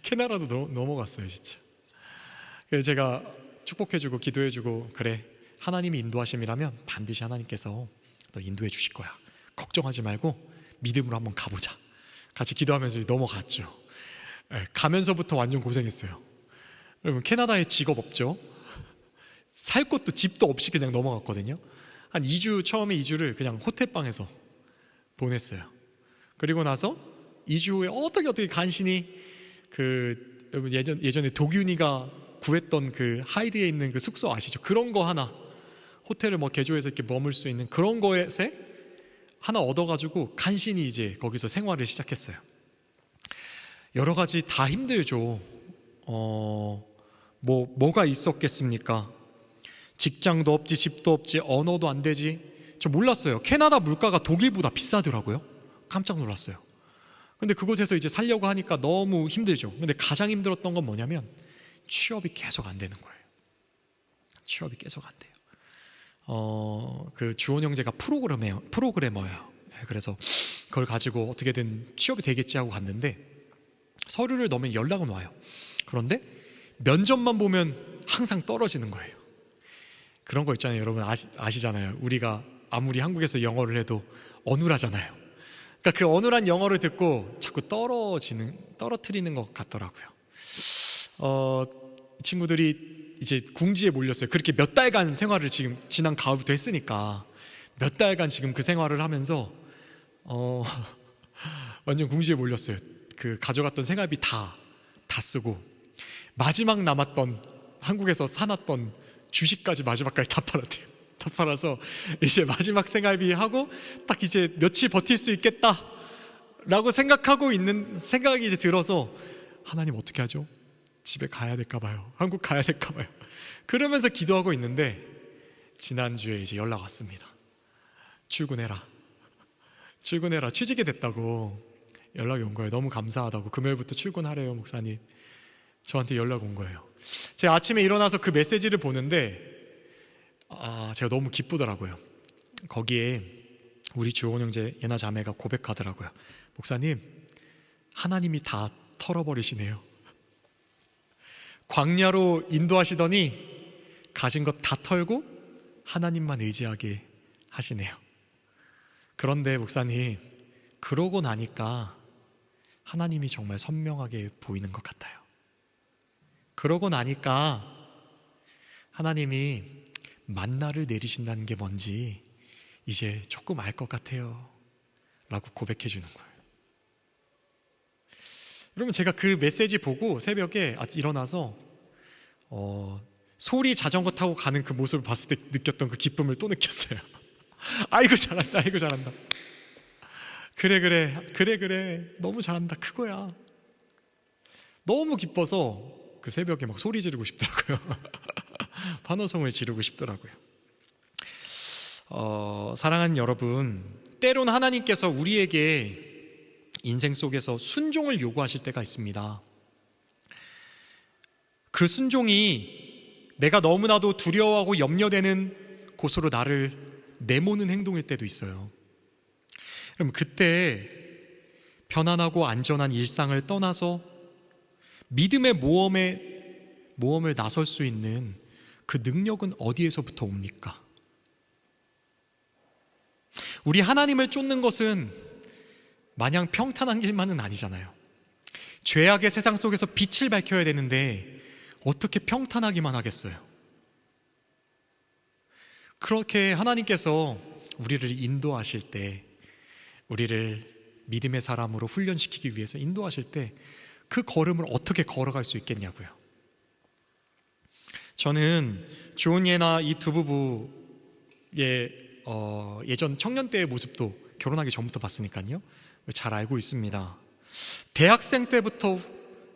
캐나다도 넘어갔어요 진짜. 그래서 제가 축복해주고 기도해주고, 그래, 하나님이 인도하심이라면 반드시 하나님께서 너 인도해 주실 거야. 걱정하지 말고 믿음으로 한번 가보자. 같이 기도하면서 넘어갔죠. 가면서부터 완전 고생했어요. 여러분, 캐나다에 직업 없죠? 살 곳도 집도 없이 그냥 넘어갔거든요. 한 2주, 처음에 2주를 그냥 호텔방에서 보냈어요. 그리고 나서 2주 후에 어떻게 간신히 여러분 예전에 도균이가 구했던 그 하이드에 있는 그 숙소 아시죠? 그런 거 하나, 호텔을 뭐 개조해서 이렇게 머물 수 있는 그런 거에 하나 얻어가지고 간신히 이제 거기서 생활을 시작했어요. 여러 가지 다 힘들죠. 뭐가 있었겠습니까? 직장도 없지, 집도 없지, 언어도 안 되지. 저 몰랐어요. 캐나다 물가가 독일보다 비싸더라고요. 깜짝 놀랐어요. 근데 그곳에서 이제 살려고 하니까 너무 힘들죠. 근데 가장 힘들었던 건 뭐냐면 취업이 계속 안 되는 거예요. 취업이 계속 안 돼요. 그 주원 형제가 프로그래머예요. 그래서 그걸 가지고 어떻게든 취업이 되겠지 하고 갔는데 서류를 넣으면 연락은 와요. 그런데 면접만 보면 항상 떨어지는 거예요. 그런 거 있잖아요. 여러분 아시잖아요. 우리가 아무리 한국에서 영어를 해도 어눌하잖아요. 그러니까 그 어눌한 영어를 듣고 자꾸 떨어뜨리는 것 같더라고요. 이 친구들이 이제 궁지에 몰렸어요. 그렇게 몇 달간 생활을 지금 지난 가을부터 했으니까 몇 달간 지금 그 생활을 하면서 완전 궁지에 몰렸어요. 그 가져갔던 생활비 다 쓰고 마지막 남았던 한국에서 사놨던 주식까지 마지막까지 다 팔았대요. 다 팔아서 이제 마지막 생활비 하고 딱 이제 며칠 버틸 수 있겠다 라고 생각하고 있는 생각이 이제 들어서, 하나님 어떻게 하죠? 집에 가야 될까 봐요. 한국 가야 될까 봐요. 그러면서 기도하고 있는데 지난주에 이제 연락 왔습니다. 출근해라. 취직이 됐다고 연락이 온 거예요. 너무 감사하다고. 금요일부터 출근하래요, 목사님. 저한테 연락 온 거예요. 제가 아침에 일어나서 그 메시지를 보는데 제가 너무 기쁘더라고요. 거기에 우리 주원 형제 예나 자매가 고백하더라고요. 목사님, 하나님이 다 털어버리시네요. 광야로 인도하시더니 가진 것 다 털고 하나님만 의지하게 하시네요. 그런데 목사님, 그러고 나니까 하나님이 정말 선명하게 보이는 것 같아요. 그러고 나니까 하나님이 만나를 내리신다는 게 뭔지 이제 조금 알 것 같아요 라고 고백해 주는 거예요. 여러분, 제가 그 메시지 보고 새벽에 일어나서 소리 자전거 타고 가는 그 모습을 봤을 때 느꼈던 그 기쁨을 또 느꼈어요. 아이고 잘한다. 그래 너무 잘한다, 그거야. 너무 기뻐서 그 새벽에 막 소리 지르고 싶더라고요. 환호성을 지르고 싶더라고요. 사랑하는 여러분, 때론 하나님께서 우리에게 인생 속에서 순종을 요구하실 때가 있습니다. 그 순종이 내가 너무나도 두려워하고 염려되는 곳으로 나를 내모는 행동일 때도 있어요. 그럼 그때 편안하고 안전한 일상을 떠나서 믿음의 모험을 나설 수 있는 그 능력은 어디에서부터 옵니까? 우리 하나님을 쫓는 것은 마냥 평탄한 길만은 아니잖아요. 죄악의 세상 속에서 빛을 밝혀야 되는데 어떻게 평탄하기만 하겠어요? 그렇게 하나님께서 우리를 인도하실 때, 우리를 믿음의 사람으로 훈련시키기 위해서 인도하실 때 그 걸음을 어떻게 걸어갈 수 있겠냐고요. 저는 조은예나 이 두 부부의 예전 청년 때의 모습도 결혼하기 전부터 봤으니까요, 잘 알고 있습니다. 대학생 때부터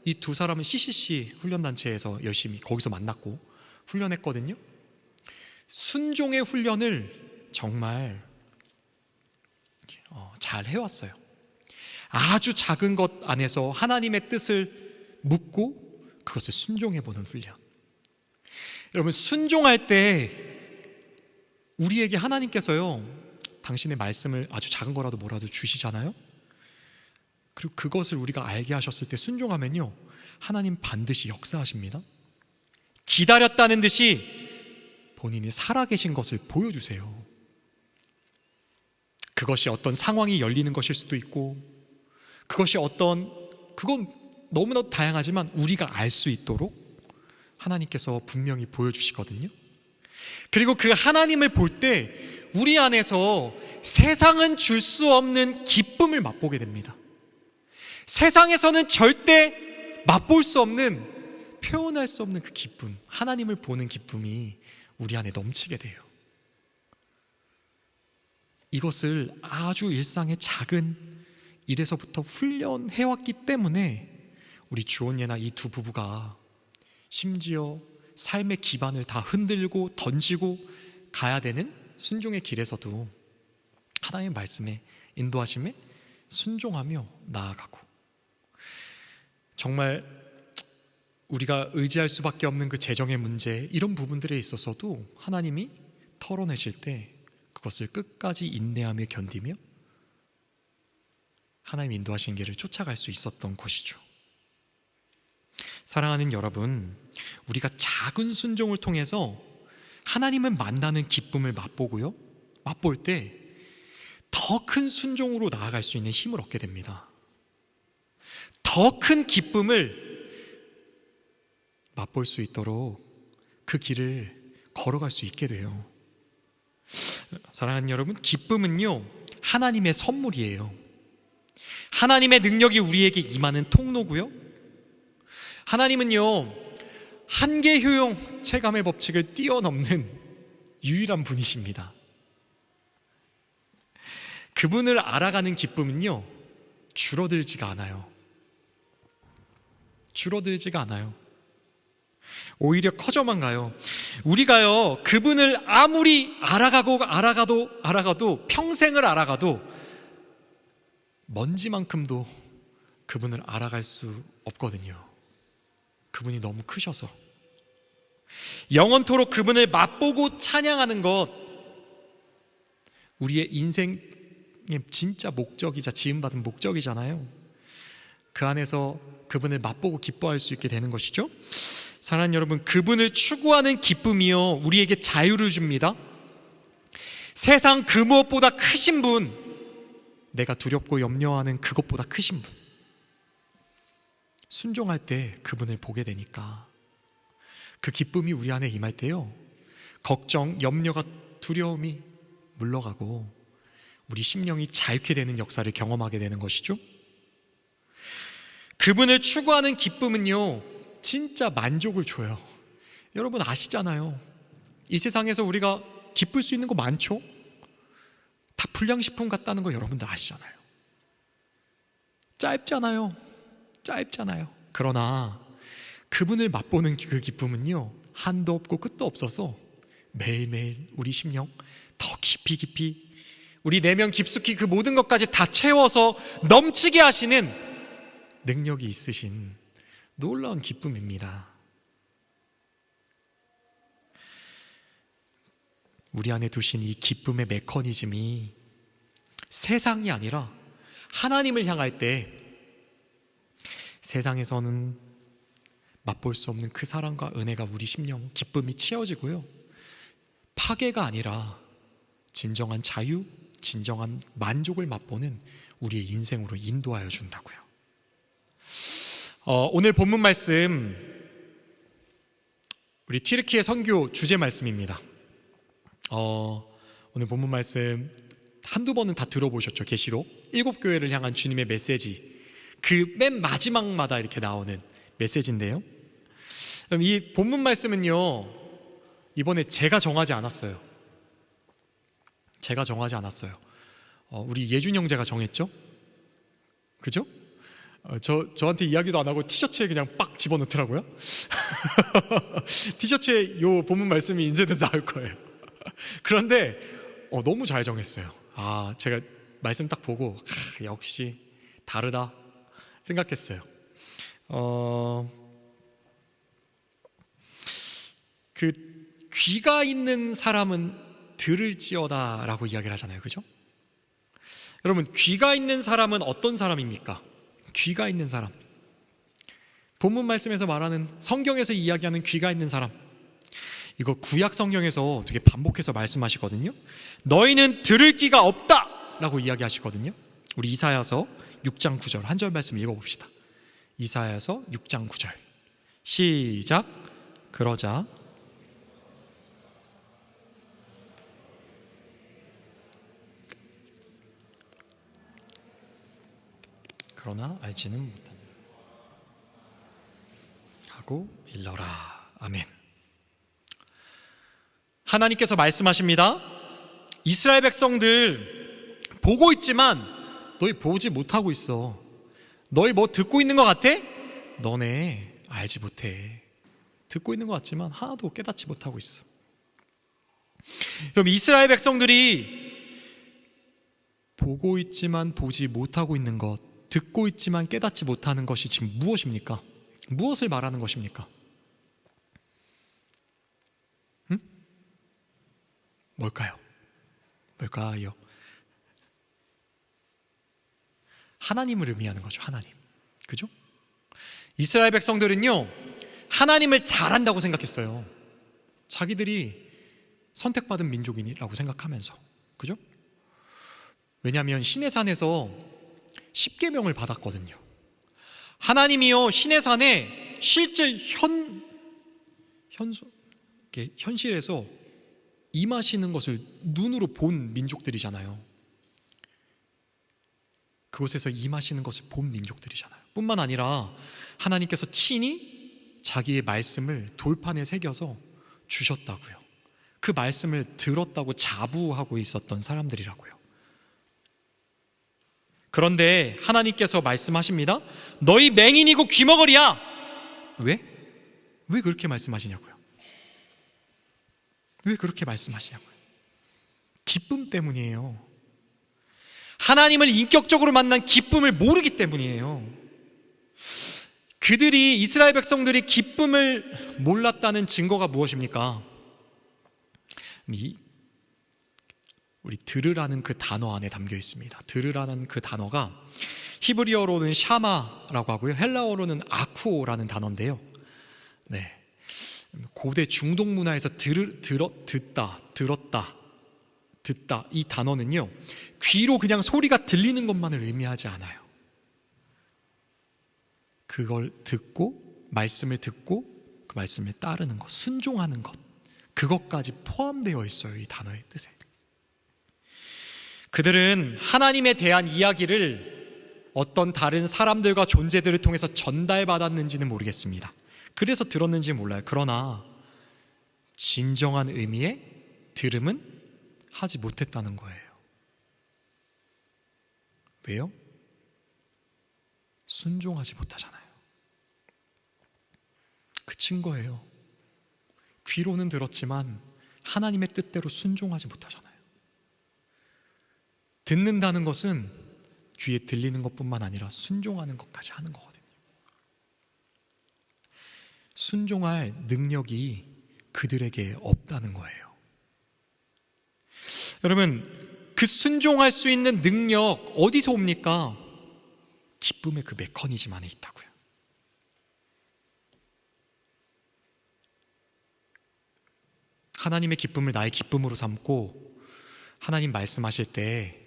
이 두 사람은 CCC 훈련단체에서 열심히 거기서 만났고 훈련했거든요. 순종의 훈련을 정말 잘 해왔어요. 아주 작은 것 안에서 하나님의 뜻을 묻고 그것을 순종해보는 훈련. 여러분, 순종할 때 우리에게 하나님께서요, 당신의 말씀을 아주 작은 거라도 뭐라도 주시잖아요. 그리고 그것을 우리가 알게 하셨을 때 순종하면요, 하나님 반드시 역사하십니다. 기다렸다는 듯이 본인이 살아계신 것을 보여주세요. 그것이 어떤 상황이 열리는 것일 수도 있고, 그건 너무나도 다양하지만 우리가 알 수 있도록 하나님께서 분명히 보여주시거든요. 그리고 그 하나님을 볼 때 우리 안에서 세상은 줄 수 없는 기쁨을 맛보게 됩니다. 세상에서는 절대 맛볼 수 없는, 표현할 수 없는 그 기쁨, 하나님을 보는 기쁨이 우리 안에 넘치게 돼요. 이것을 아주 일상의 작은 일에서부터 훈련해왔기 때문에 우리 주원예나 이 두 부부가 심지어 삶의 기반을 다 흔들고 던지고 가야 되는 순종의 길에서도 하나님의 말씀에, 인도하심에 순종하며 나아가고, 정말 우리가 의지할 수밖에 없는 그 재정의 문제, 이런 부분들에 있어서도 하나님이 털어내실 때 그것을 끝까지 인내하며 견디며 하나님 인도하신 길을 쫓아갈 수 있었던 것이죠. 사랑하는 여러분, 우리가 작은 순종을 통해서 하나님을 만나는 기쁨을 맛보고요, 맛볼 때 더 큰 순종으로 나아갈 수 있는 힘을 얻게 됩니다. 더 큰 기쁨을 맛볼 수 있도록 그 길을 걸어갈 수 있게 돼요. 사랑하는 여러분, 기쁨은요, 하나님의 선물이에요. 하나님의 능력이 우리에게 임하는 통로고요, 하나님은요, 한계 효용 체감의 법칙을 뛰어넘는 유일한 분이십니다. 그분을 알아가는 기쁨은요, 줄어들지가 않아요. 줄어들지가 않아요. 오히려 커져만 가요. 우리가요, 그분을 아무리 알아가도 평생을 알아가도 먼지만큼도 그분을 알아갈 수 없거든요. 그분이 너무 크셔서. 영원토록 그분을 맛보고 찬양하는 것, 우리의 인생의 진짜 목적이자 지음받은 목적이잖아요. 그 안에서 그분을 맛보고 기뻐할 수 있게 되는 것이죠. 사랑하는 여러분, 그분을 추구하는 기쁨이요, 우리에게 자유를 줍니다. 세상 그 무엇보다 크신 분, 내가 두렵고 염려하는 그것보다 크신 분, 순종할 때 그분을 보게 되니까 그 기쁨이 우리 안에 임할 때요, 걱정, 염려가, 두려움이 물러가고 우리 심령이 자유케 되는 역사를 경험하게 되는 것이죠. 그분을 추구하는 기쁨은요, 진짜 만족을 줘요. 여러분 아시잖아요. 이 세상에서 우리가 기쁠 수 있는 거 많죠? 다 불량식품 같다는 거 여러분들 아시잖아요. 짧잖아요. 그러나 그분을 맛보는 그 기쁨은요, 한도 없고 끝도 없어서 매일매일 우리 심령 더 깊이 우리 내면 깊숙이 그 모든 것까지 다 채워서 넘치게 하시는 능력이 있으신 놀라운 기쁨입니다. 우리 안에 두신 이 기쁨의 메커니즘이 세상이 아니라 하나님을 향할 때 세상에서는 맛볼 수 없는 그 사랑과 은혜가 우리 심령 기쁨이 채워지고요, 파괴가 아니라 진정한 자유, 진정한 만족을 맛보는 우리의 인생으로 인도하여 준다고요. 오늘 본문 말씀, 우리 튀르키예 선교 주제 말씀입니다. 오늘 본문 말씀 한두 번은 다 들어보셨죠? 계시록 7교회를 향한 주님의 메시지, 그 맨 마지막마다 이렇게 나오는 메시지인데요. 그럼 이 본문 말씀은요, 이번에 제가 정하지 않았어요. 우리 예준 형제가 정했죠? 그죠? 저한테 이야기도 안 하고 티셔츠에 그냥 빡 집어넣더라고요. 티셔츠에 요 본문 말씀이 인쇄돼서 나올 거예요. 그런데 너무 잘 정했어요. 제가 말씀 딱 보고 역시 다르다 생각했어요. 그 귀가 있는 사람은 들을지어다 라고 이야기를 하잖아요. 그죠? 여러분, 귀가 있는 사람은 어떤 사람입니까? 귀가 있는 사람, 본문 말씀에서 말하는, 성경에서 이야기하는 귀가 있는 사람, 이거 구약 성경에서 되게 반복해서 말씀하시거든요. 너희는 들을 귀가 없다 라고 이야기하시거든요. 우리 이사야서 6장 9절 한 절 말씀 읽어봅시다. 이사야서 6장 9절 시작. 그러자 그러나 알지는 못한다 하고 일러라. 아멘. 하나님께서 말씀하십니다. 이스라엘 백성들 보고 있지만 너희 보지 못하고 있어. 너희 뭐 듣고 있는 것 같아? 너네 알지 못해. 듣고 있는 것 같지만 하나도 깨닫지 못하고 있어. 그럼 이스라엘 백성들이 보고 있지만 보지 못하고 있는 것, 듣고 있지만 깨닫지 못하는 것이 지금 무엇입니까? 무엇을 말하는 것입니까? 뭘까요? 하나님을 의미하는 거죠. 하나님. 그죠? 이스라엘 백성들은요, 하나님을 잘한다고 생각했어요. 자기들이 선택받은 민족이라고 생각하면서. 그죠? 왜냐하면 시내산에서 10계명을 받았거든요. 하나님이요, 시내산에 실제 현실에서 임하시는 것을 눈으로 본 민족들이잖아요. 그곳에서 임하시는 것을 본 민족들이잖아요. 뿐만 아니라 하나님께서 친히 자기의 말씀을 돌판에 새겨서 주셨다고요. 그 말씀을 들었다고 자부하고 있었던 사람들이라고요. 그런데 하나님께서 말씀하십니다. 너희 맹인이고 귀머거리야. 왜 그렇게 말씀하시냐고요. 왜 그렇게 말씀하시냐고요. 기쁨 때문이에요. 하나님을 인격적으로 만난 기쁨을 모르기 때문이에요. 그들이, 이스라엘 백성들이 기쁨을 몰랐다는 증거가 무엇입니까? 우리 들으라는 그 단어 안에 담겨 있습니다. 들으라는 그 단어가 히브리어로는 샤마라고 하고요, 헬라어로는 아쿠오라는 단어인데요. 네, 고대 중동 문화에서 듣다 이 단어는요, 귀로 그냥 소리가 들리는 것만을 의미하지 않아요. 그걸 듣고, 말씀을 듣고 그 말씀에 따르는 것, 순종하는 것, 그것까지 포함되어 있어요. 이 단어의 뜻에. 그들은 하나님에 대한 이야기를 어떤 다른 사람들과 존재들을 통해서 전달받았는지는 모르겠습니다. 그래서 들었는지 몰라요. 그러나 진정한 의미의 들음은 하지 못했다는 거예요. 왜요? 순종하지 못하잖아요. 그 증거예요. 귀로는 들었지만 하나님의 뜻대로 순종하지 못하잖아요. 듣는다는 것은 귀에 들리는 것뿐만 아니라 순종하는 것까지 하는 거거든요. 순종할 능력이 그들에게 없다는 거예요. 여러분, 그 순종할 수 있는 능력 어디서 옵니까? 기쁨의 그 메커니즘 안에 있다고요. 하나님의 기쁨을 나의 기쁨으로 삼고 하나님 말씀하실 때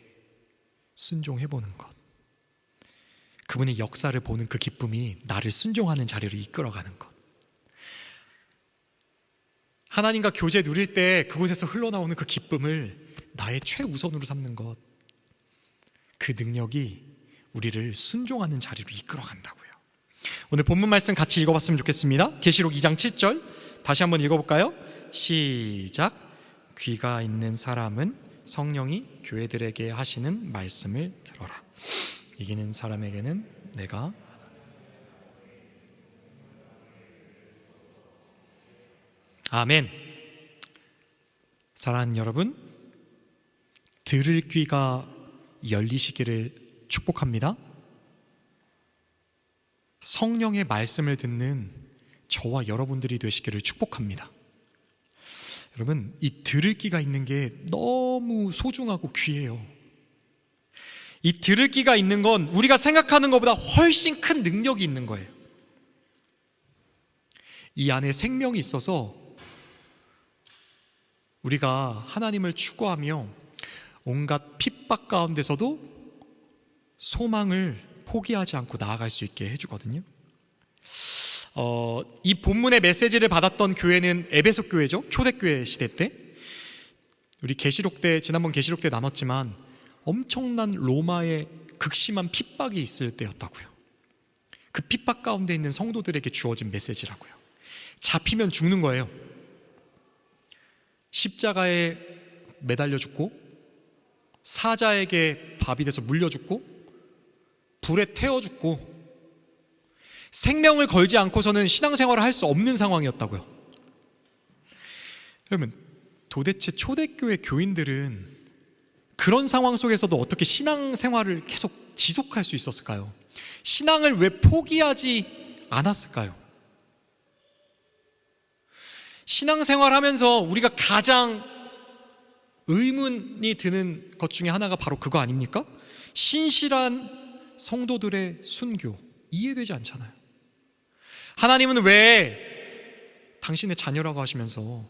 순종해보는 것, 그분의 역사를 보는 그 기쁨이 나를 순종하는 자리로 이끌어가는 것, 하나님과 교제 누릴 때 그곳에서 흘러나오는 그 기쁨을 나의 최우선으로 삼는 것, 그 능력이 우리를 순종하는 자리로 이끌어 간다고요. 오늘 본문 말씀 같이 읽어봤으면 좋겠습니다. 계시록 2장 7절 다시 한번 읽어볼까요? 시작. 귀가 있는 사람은 성령이 교회들에게 하시는 말씀을 들어라. 이기는 사람에게는 내가 아멘. 사랑하는 여러분, 들을 귀가 열리시기를 축복합니다. 성령의 말씀을 듣는 저와 여러분들이 되시기를 축복합니다. 여러분, 이 들을 귀가 있는 게 너무 소중하고 귀해요. 이 들을 귀가 있는 건 우리가 생각하는 것보다 훨씬 큰 능력이 있는 거예요. 이 안에 생명이 있어서 우리가 하나님을 추구하며 온갖 핍박 가운데서도 소망을 포기하지 않고 나아갈 수 있게 해주거든요. 이 본문의 메시지를 받았던 교회는 에베소 교회죠. 초대교회 시대 때. 우리 계시록 때, 지난번 계시록 때 나눴지만 엄청난 로마의 극심한 핍박이 있을 때였다고요. 그 핍박 가운데 있는 성도들에게 주어진 메시지라고요. 잡히면 죽는 거예요. 십자가에 매달려 죽고, 사자에게 밥이 돼서 물려 죽고, 불에 태워 죽고, 생명을 걸지 않고서는 신앙생활을 할 수 없는 상황이었다고요. 그러면 도대체 초대교회 교인들은 그런 상황 속에서도 어떻게 신앙생활을 계속 지속할 수 있었을까요? 신앙을 왜 포기하지 않았을까요? 신앙생활 하면서 우리가 가장 의문이 드는 것 중에 하나가 바로 그거 아닙니까? 신실한 성도들의 순교, 이해되지 않잖아요. 하나님은 왜 당신의 자녀라고 하시면서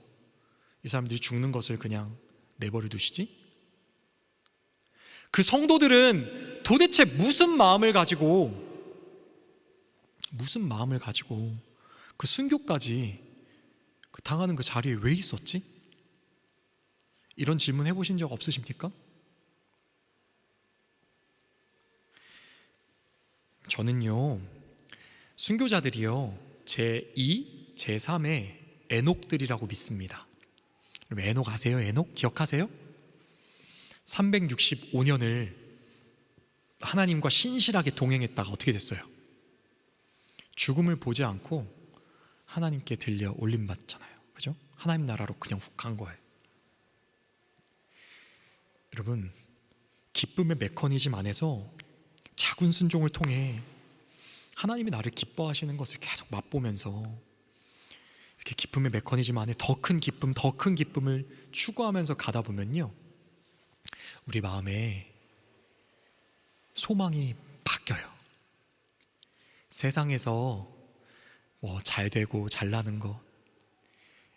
이 사람들이 죽는 것을 그냥 내버려 두시지? 그 성도들은 도대체 무슨 마음을 가지고 그 순교까지 당하는 그 자리에 왜 있었지? 이런 질문 해보신 적 없으십니까? 저는요, 순교자들이요, 제2, 제3의 에녹들이라고 믿습니다. 여러분, 에녹 아세요? 에녹? 기억하세요? 365년을 하나님과 신실하게 동행했다가 어떻게 됐어요? 죽음을 보지 않고 하나님께 들려 올림받잖아요. 그죠? 하나님 나라로 그냥 훅 간 거예요. 여러분, 기쁨의 메커니즘 안에서 작은 순종을 통해 하나님이 나를 기뻐하시는 것을 계속 맛보면서 이렇게 기쁨의 메커니즘 안에 더 큰 기쁨, 더 큰 기쁨을 추구하면서 가다 보면요, 우리 마음에 소망이 바뀌어요. 세상에서 뭐 잘 되고 잘나는 것,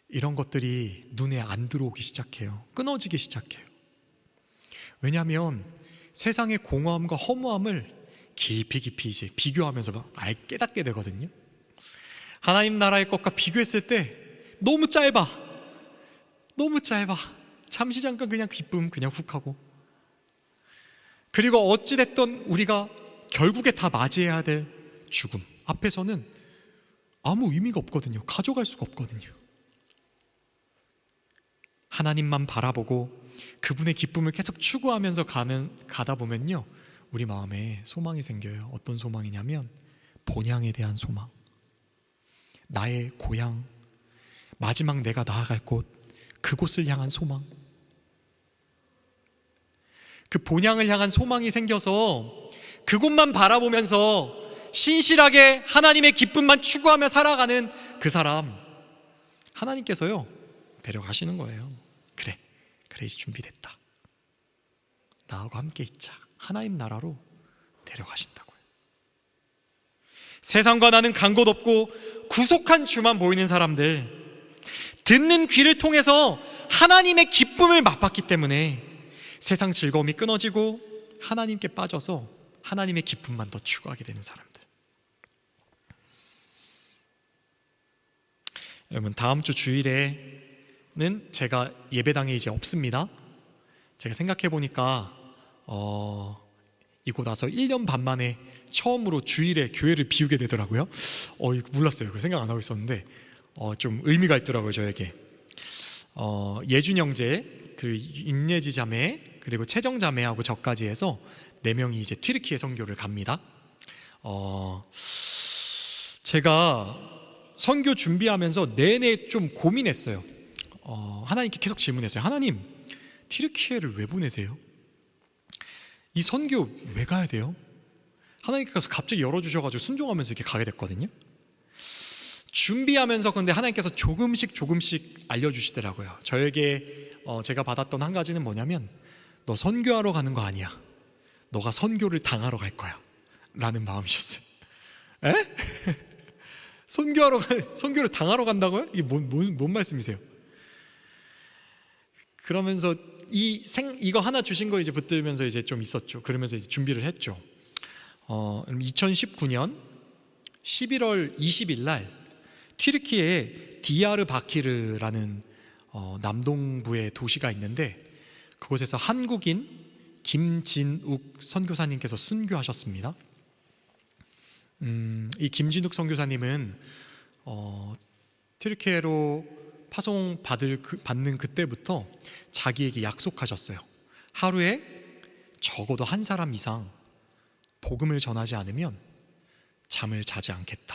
이런 것들이 눈에 안 들어오기 시작해요. 끊어지기 시작해요. 왜냐하면 세상의 공허함과 허무함을 깊이 이제 비교하면서 아예 깨닫게 되거든요. 하나님 나라의 것과 비교했을 때 너무 짧아. 잠시 잠깐 그냥 기쁨 그냥 훅 하고, 그리고 어찌됐든 우리가 결국에 다 맞이해야 될 죽음 앞에서는 아무 의미가 없거든요. 가져갈 수가 없거든요. 하나님만 바라보고 그분의 기쁨을 계속 추구하면서 가다 보면요, 우리 마음에 소망이 생겨요. 어떤 소망이냐면 본향에 대한 소망, 나의 고향, 마지막 내가 나아갈 곳, 그곳을 향한 소망. 그 본향을 향한 소망이 생겨서 그곳만 바라보면서 신실하게 하나님의 기쁨만 추구하며 살아가는 그 사람, 하나님께서요 데려가시는 거예요. 그래 이제 준비됐다. 나하고 함께 있자. 하나님 나라로 데려가신다고요. 세상과 나는 간 곳 없고 구속한 주만 보이는 사람들, 듣는 귀를 통해서 하나님의 기쁨을 맛봤기 때문에 세상 즐거움이 끊어지고 하나님께 빠져서 하나님의 기쁨만 더 추구하게 되는 사람들. 여러분, 다음 주 주일에 제가 예배당에 이제 없습니다. 제가 생각해 보니까 이곳 와서 1년 반 만에 처음으로 주일에 교회를 비우게 되더라고요. 이거 몰랐어요. 그 생각 안 하고 있었는데 좀 의미가 있더라고요, 저에게. 예준 형제, 그리고 임예지 자매, 그리고 채정 자매하고 저까지 해서 4명이 이제 튀르키예 선교를 갑니다. 제가 선교 준비하면서 내내 좀 고민했어요. 하나님께 계속 질문했어요. 하나님, 튀르키예를 왜 보내세요? 이 선교 왜 가야 돼요? 하나님께서 갑자기 열어주셔가지고 순종하면서 이렇게 가게 됐거든요. 준비하면서 근데 하나님께서 조금씩 알려주시더라고요. 저에게 제가 받았던 한 가지는 뭐냐면, 너 선교하러 가는 거 아니야. 너가 선교를 당하러 갈 거야 라는 마음이셨어요. 에? 선교를 당하러 간다고요? 이게 뭔 말씀이세요? 그러면서 이거 하나 주신 거 이제 붙들면서 이제 좀 있었죠. 그러면서 이제 준비를 했죠. 2019년 11월 20일 날 튀르키예에 디야르바키르라는 남동부의 도시가 있는데, 그곳에서 한국인 김진욱 선교사님께서 순교하셨습니다. 이 김진욱 선교사님은 튀르키예로 파송 받는 그때부터 자기에게 약속하셨어요. 하루에 적어도 한 사람 이상 복음을 전하지 않으면 잠을 자지 않겠다.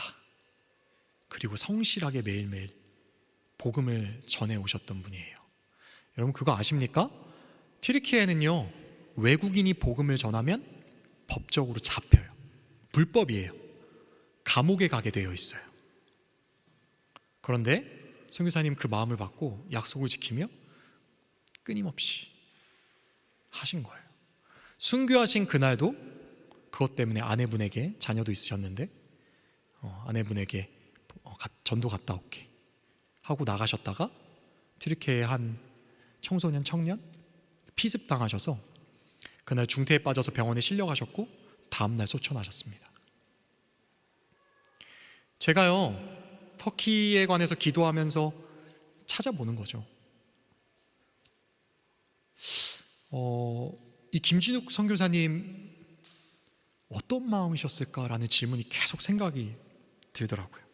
그리고 성실하게 매일매일 복음을 전해 오셨던 분이에요. 여러분 그거 아십니까? 튀르키예는요, 외국인이 복음을 전하면 법적으로 잡혀요. 불법이에요. 감옥에 가게 되어 있어요. 그런데 선교사님 그 마음을 받고 약속을 지키며 끊임없이 하신 거예요. 순교하신 그날도 그것 때문에 아내분에게, 자녀도 있으셨는데 아내분에게 전도 갔다 올게 하고 나가셨다가 튀르키예의 한 청년 피습 당하셔서 그날 중태에 빠져서 병원에 실려가셨고 다음날 소천하셨습니다. 제가요, 터키에 관해서 기도하면서 찾아보는 거죠. 이 김진욱 선교사님 어떤 마음이셨을까라는 질문이 계속 생각이 들더라고요.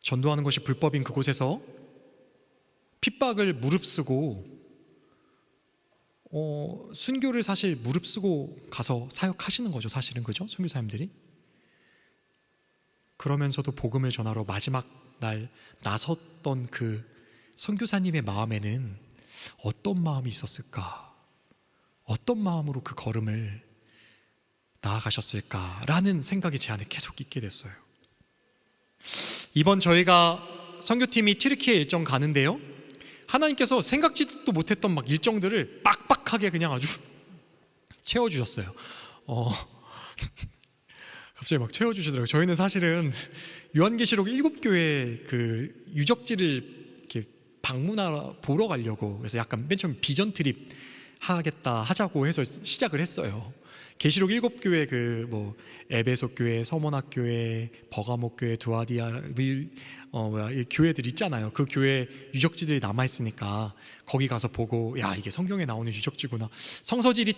전도하는 것이 불법인 그곳에서 핍박을 무릅쓰고 순교를 사실 무릅쓰고 가서 사역하시는 거죠, 사실은. 그죠? 선교사님들이. 그러면서도 복음을 전하러 마지막 날 나섰던 그 선교사님의 마음에는 어떤 마음이 있었을까? 어떤 마음으로 그 걸음을 나아가셨을까라는 생각이 제 안에 계속 있게 됐어요. 이번 저희가 선교팀이 튀르키예 일정 가는데요, 하나님께서 생각지도 못했던 막 일정들을 빡빡하게 그냥 아주 채워주셨어요. 갑자기 막 채워주시더라고요. 저희는 사실은 요한계시록 7교회 그 유적지를 이렇게 방문하러 보러 가려고, 그래서 약간 맨 처음 비전 트립 하자고 해서 시작을 했어요. 계시록 7교회 그 뭐 에베소 교회, 서머나 교회, 버가모 교회, 두아디아 이 교회들 있잖아요. 그 교회 유적지들이 남아 있으니까 거기 가서 보고, 야, 이게 성경에 나오는 유적지구나. 성서지리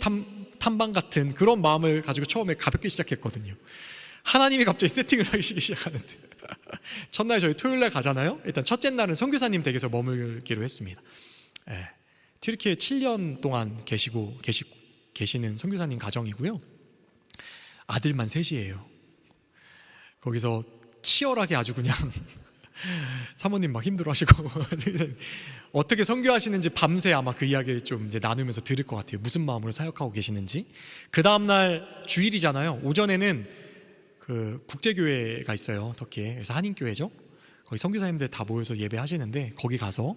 탐방 같은 그런 마음을 가지고 처음에 가볍게 시작했거든요. 하나님이 갑자기 세팅을 하기 시작하는데 첫날 저희 토요일날 가잖아요. 일단 첫째 날은 선교사님 댁에서 머물기로 했습니다. 튀르키예 7년 동안 계시는 선교사님 가정이고요. 아들만 셋이에요. 거기서 치열하게 아주 그냥 사모님 막 힘들어하시고 어떻게 선교하시는지 밤새 아마 그 이야기를 좀 이제 나누면서 들을 것 같아요. 무슨 마음으로 사역하고 계시는지. 그 다음날 주일이잖아요. 오전에는 그 국제교회가 있어요, 터키에. 그래서 한인교회죠. 거기 선교사님들 다 모여서 예배하시는데 거기 가서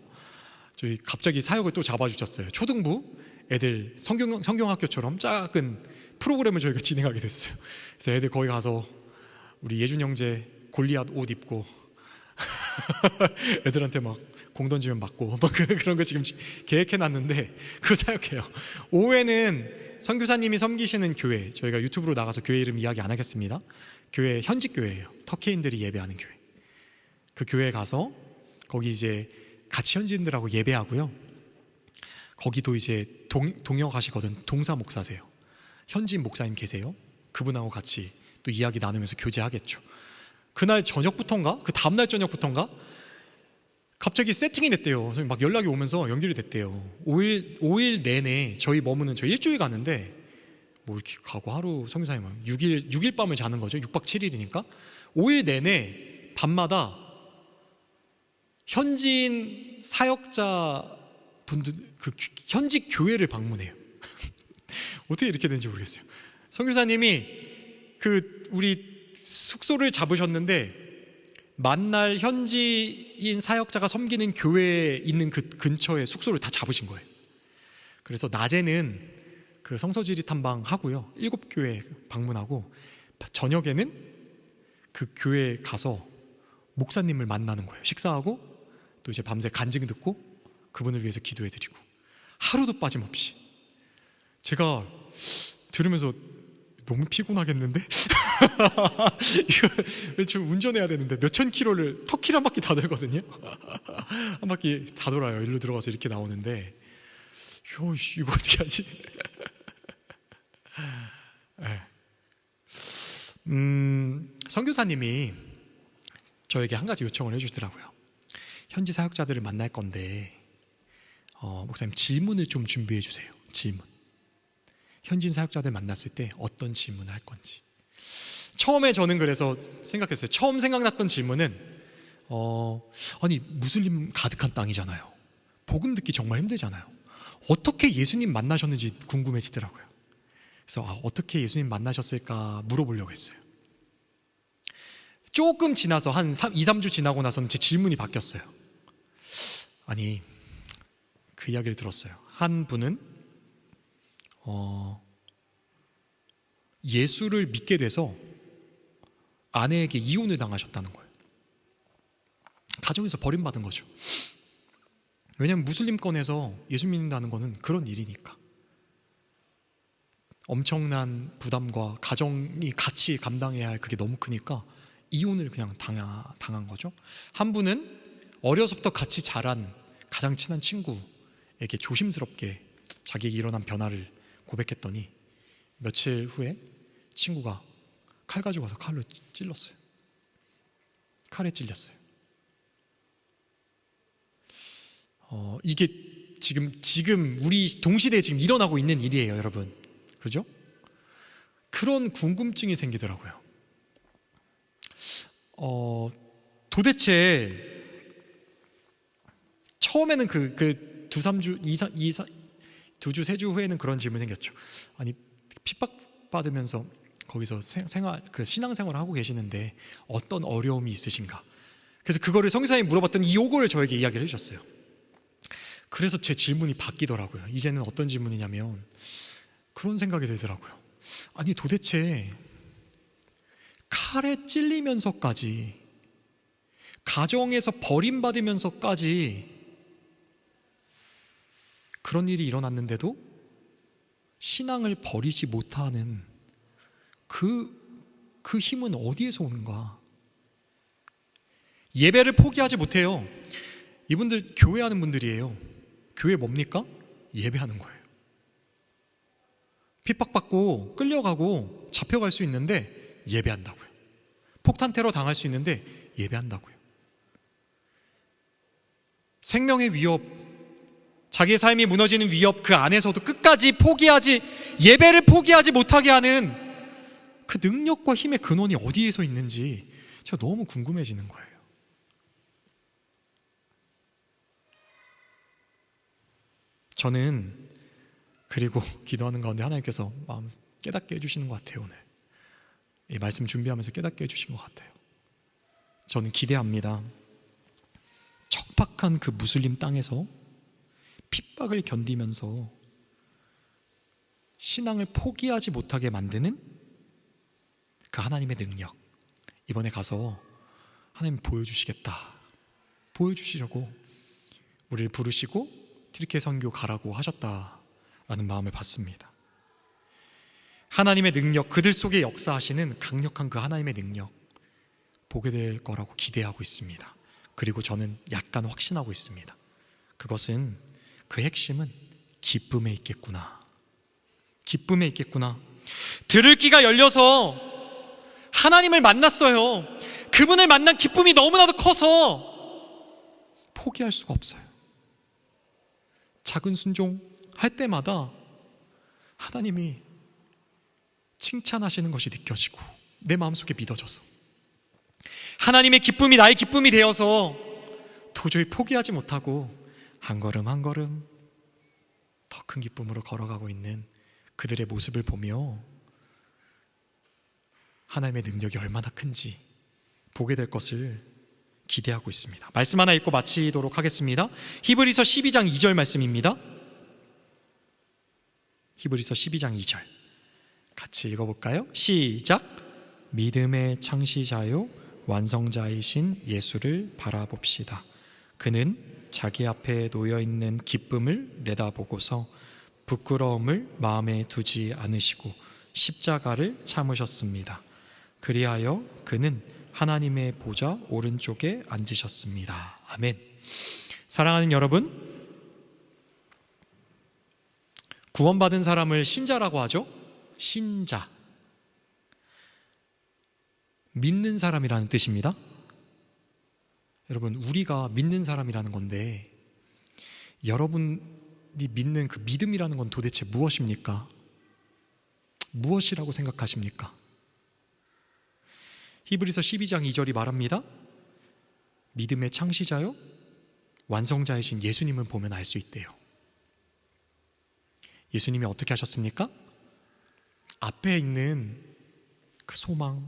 저희 갑자기 사역을 또 잡아주셨어요. 초등부 애들 성경학교처럼 작은 프로그램을 저희가 진행하게 됐어요. 그래서 애들 거기 가서 우리 예준 형제 골리앗 옷 입고 애들한테 막 공 던지면 맞고 막 그런 거 지금 계획해놨는데 그거 사역해요. 오후에는 선교사님이 섬기시는 교회, 저희가 유튜브로 나가서 교회 이름 이야기 안 하겠습니다. 교회 현직 교회예요. 터키인들이 예배하는 교회. 그 교회에 가서 거기 이제 같이 현지인들하고 예배하고요. 거기도 이제 동역하시거든. 동사 목사세요. 현지인 목사님 계세요. 그분하고 같이 또 이야기 나누면서 교제하겠죠. 그날 저녁부터인가? 그 다음날 저녁부터인가? 갑자기 세팅이 됐대요. 막 연락이 오면서 연결이 됐대요. 5일 내내 저희 일주일 가는데 뭐 이렇게 가고 하루 선교사님 6일 밤을 자는 거죠. 6박 7일이니까 5일 내내 밤마다 현지인 사역자 분들 그 현직 교회를 방문해요. 어떻게 이렇게 되는지 모르겠어요. 선교사님이 우리 숙소를 잡으셨는데 만날 현지인 사역자가 섬기는 교회에 있는 그 근처에 숙소를 다 잡으신 거예요. 그래서 낮에는 그 성서지리 탐방 하고요. 7교회 방문하고 저녁에는 그 교회에 가서 목사님을 만나는 거예요. 식사하고 또 이제 밤새 간증 듣고 그분을 위해서 기도해드리고 하루도 빠짐없이. 제가 들으면서 너무 피곤하겠는데? 이거 지금 운전해야 되는데 몇천 킬로를 터키를 한 바퀴 다 돌거든요. 한 바퀴 다 돌아요. 일로 들어가서 이렇게 나오는데 이거 어떻게 하지? 네. 선교사님이 저에게 한 가지 요청을 해주시더라고요. 현지 사역자들을 만날 건데 목사님 질문을 좀 준비해 주세요. 질문. 현지인 사역자들 만났을 때 어떤 질문을 할 건지. 처음에 저는 그래서 생각했어요. 처음 생각났던 질문은 아니 무슬림 가득한 땅이잖아요. 복음 듣기 정말 힘들잖아요. 어떻게 예수님 만나셨는지 궁금해지더라고요. 그래서 어떻게 예수님 만나셨을까 물어보려고 했어요. 조금 지나서 한 2-3주 지나고 나서는 제 질문이 바뀌었어요. 아니 그 이야기를 들었어요. 한 분은 예수를 믿게 돼서 아내에게 이혼을 당하셨다는 거예요. 가정에서 버림받은 거죠. 왜냐하면 무슬림권에서 예수 믿는다는 거는 그런 일이니까. 엄청난 부담과 가정이 같이 감당해야 할 그게 너무 크니까 이혼을 그냥 당한 거죠. 한 분은 어려서부터 같이 자란 가장 친한 친구에게 조심스럽게 자기에게 일어난 변화를 고백했더니 며칠 후에 친구가 칼 가지고 와서 칼로 찔렀어요. 칼에 찔렸어요. 이게 지금 우리 동시대에 지금 일어나고 있는 일이에요, 여러분. 그죠? 그런 궁금증이 생기더라고요. 도대체 처음에는 그 2주, 3주 후에는 그런 질문이 생겼죠. 아니 핍박받으면서 거기서 신앙생활을 하고 계시는데 어떤 어려움이 있으신가? 그래서 그거를 성교사님이 물어봤더니 요거를 저에게 이야기를 해주셨어요. 그래서 제 질문이 바뀌더라고요. 이제는 어떤 질문이냐면 그런 생각이 들더라고요. 아니 도대체 칼에 찔리면서까지, 가정에서 버림받으면서까지 그런 일이 일어났는데도 신앙을 버리지 못하는 그 힘은 어디에서 오는가? 예배를 포기하지 못해요. 이분들 교회하는 분들이에요. 교회 뭡니까? 예배하는 거예요. 핍박받고 끌려가고 잡혀갈 수 있는데 예배한다고요. 폭탄 테러 당할 수 있는데 예배한다고요. 생명의 위협, 자기의 삶이 무너지는 위협, 그 안에서도 끝까지 예배를 포기하지 못하게 하는 그 능력과 힘의 근원이 어디에서 있는지 제가 너무 궁금해지는 거예요. 저는 그리고 기도하는 가운데 하나님께서 마음 깨닫게 해주시는 것 같아요. 오늘 이 말씀 준비하면서 깨닫게 해주신 것 같아요. 저는 기대합니다. 척박한 그 무슬림 땅에서 핍박을 견디면서 신앙을 포기하지 못하게 만드는 그 하나님의 능력, 이번에 가서 하나님 보여주시겠다, 보여주시려고 우리를 부르시고 튀르키예 선교 가라고 하셨다라는 마음을 받습니다. 하나님의 능력, 그들 속에 역사하시는 강력한 그 하나님의 능력 보게 될 거라고 기대하고 있습니다. 그리고 저는 약간 확신하고 있습니다. 그것은, 그 핵심은 기쁨에 있겠구나. 기쁨에 있겠구나. 들을 귀가 열려서 하나님을 만났어요. 그분을 만난 기쁨이 너무나도 커서 포기할 수가 없어요. 작은 순종할 때마다 하나님이 칭찬하시는 것이 느껴지고 내 마음속에 믿어져서 하나님의 기쁨이 나의 기쁨이 되어서 도저히 포기하지 못하고 한 걸음 한 걸음 더 큰 기쁨으로 걸어가고 있는 그들의 모습을 보며 하나님의 능력이 얼마나 큰지 보게 될 것을 기대하고 있습니다. 말씀 하나 읽고 마치도록 하겠습니다. 히브리서 12장 2절 말씀입니다. 히브리서 12장 2절 같이 읽어볼까요? 시작. 믿음의 창시자요 완성자이신 예수를 바라봅시다. 그는 자기 앞에 놓여있는 기쁨을 내다보고서 부끄러움을 마음에 두지 않으시고 십자가를 참으셨습니다. 그리하여 그는 하나님의 보좌 오른쪽에 앉으셨습니다. 아멘. 사랑하는 여러분, 구원받은 사람을 신자라고 하죠. 신자, 믿는 사람이라는 뜻입니다. 여러분, 우리가 믿는 사람이라는 건데 여러분이 믿는 그 믿음이라는 건 도대체 무엇입니까? 무엇이라고 생각하십니까? 히브리서 12장 2절이 말합니다. 믿음의 창시자요 완성자이신 예수님을 보면 알 수 있대요. 예수님이 어떻게 하셨습니까? 앞에 있는 그 소망,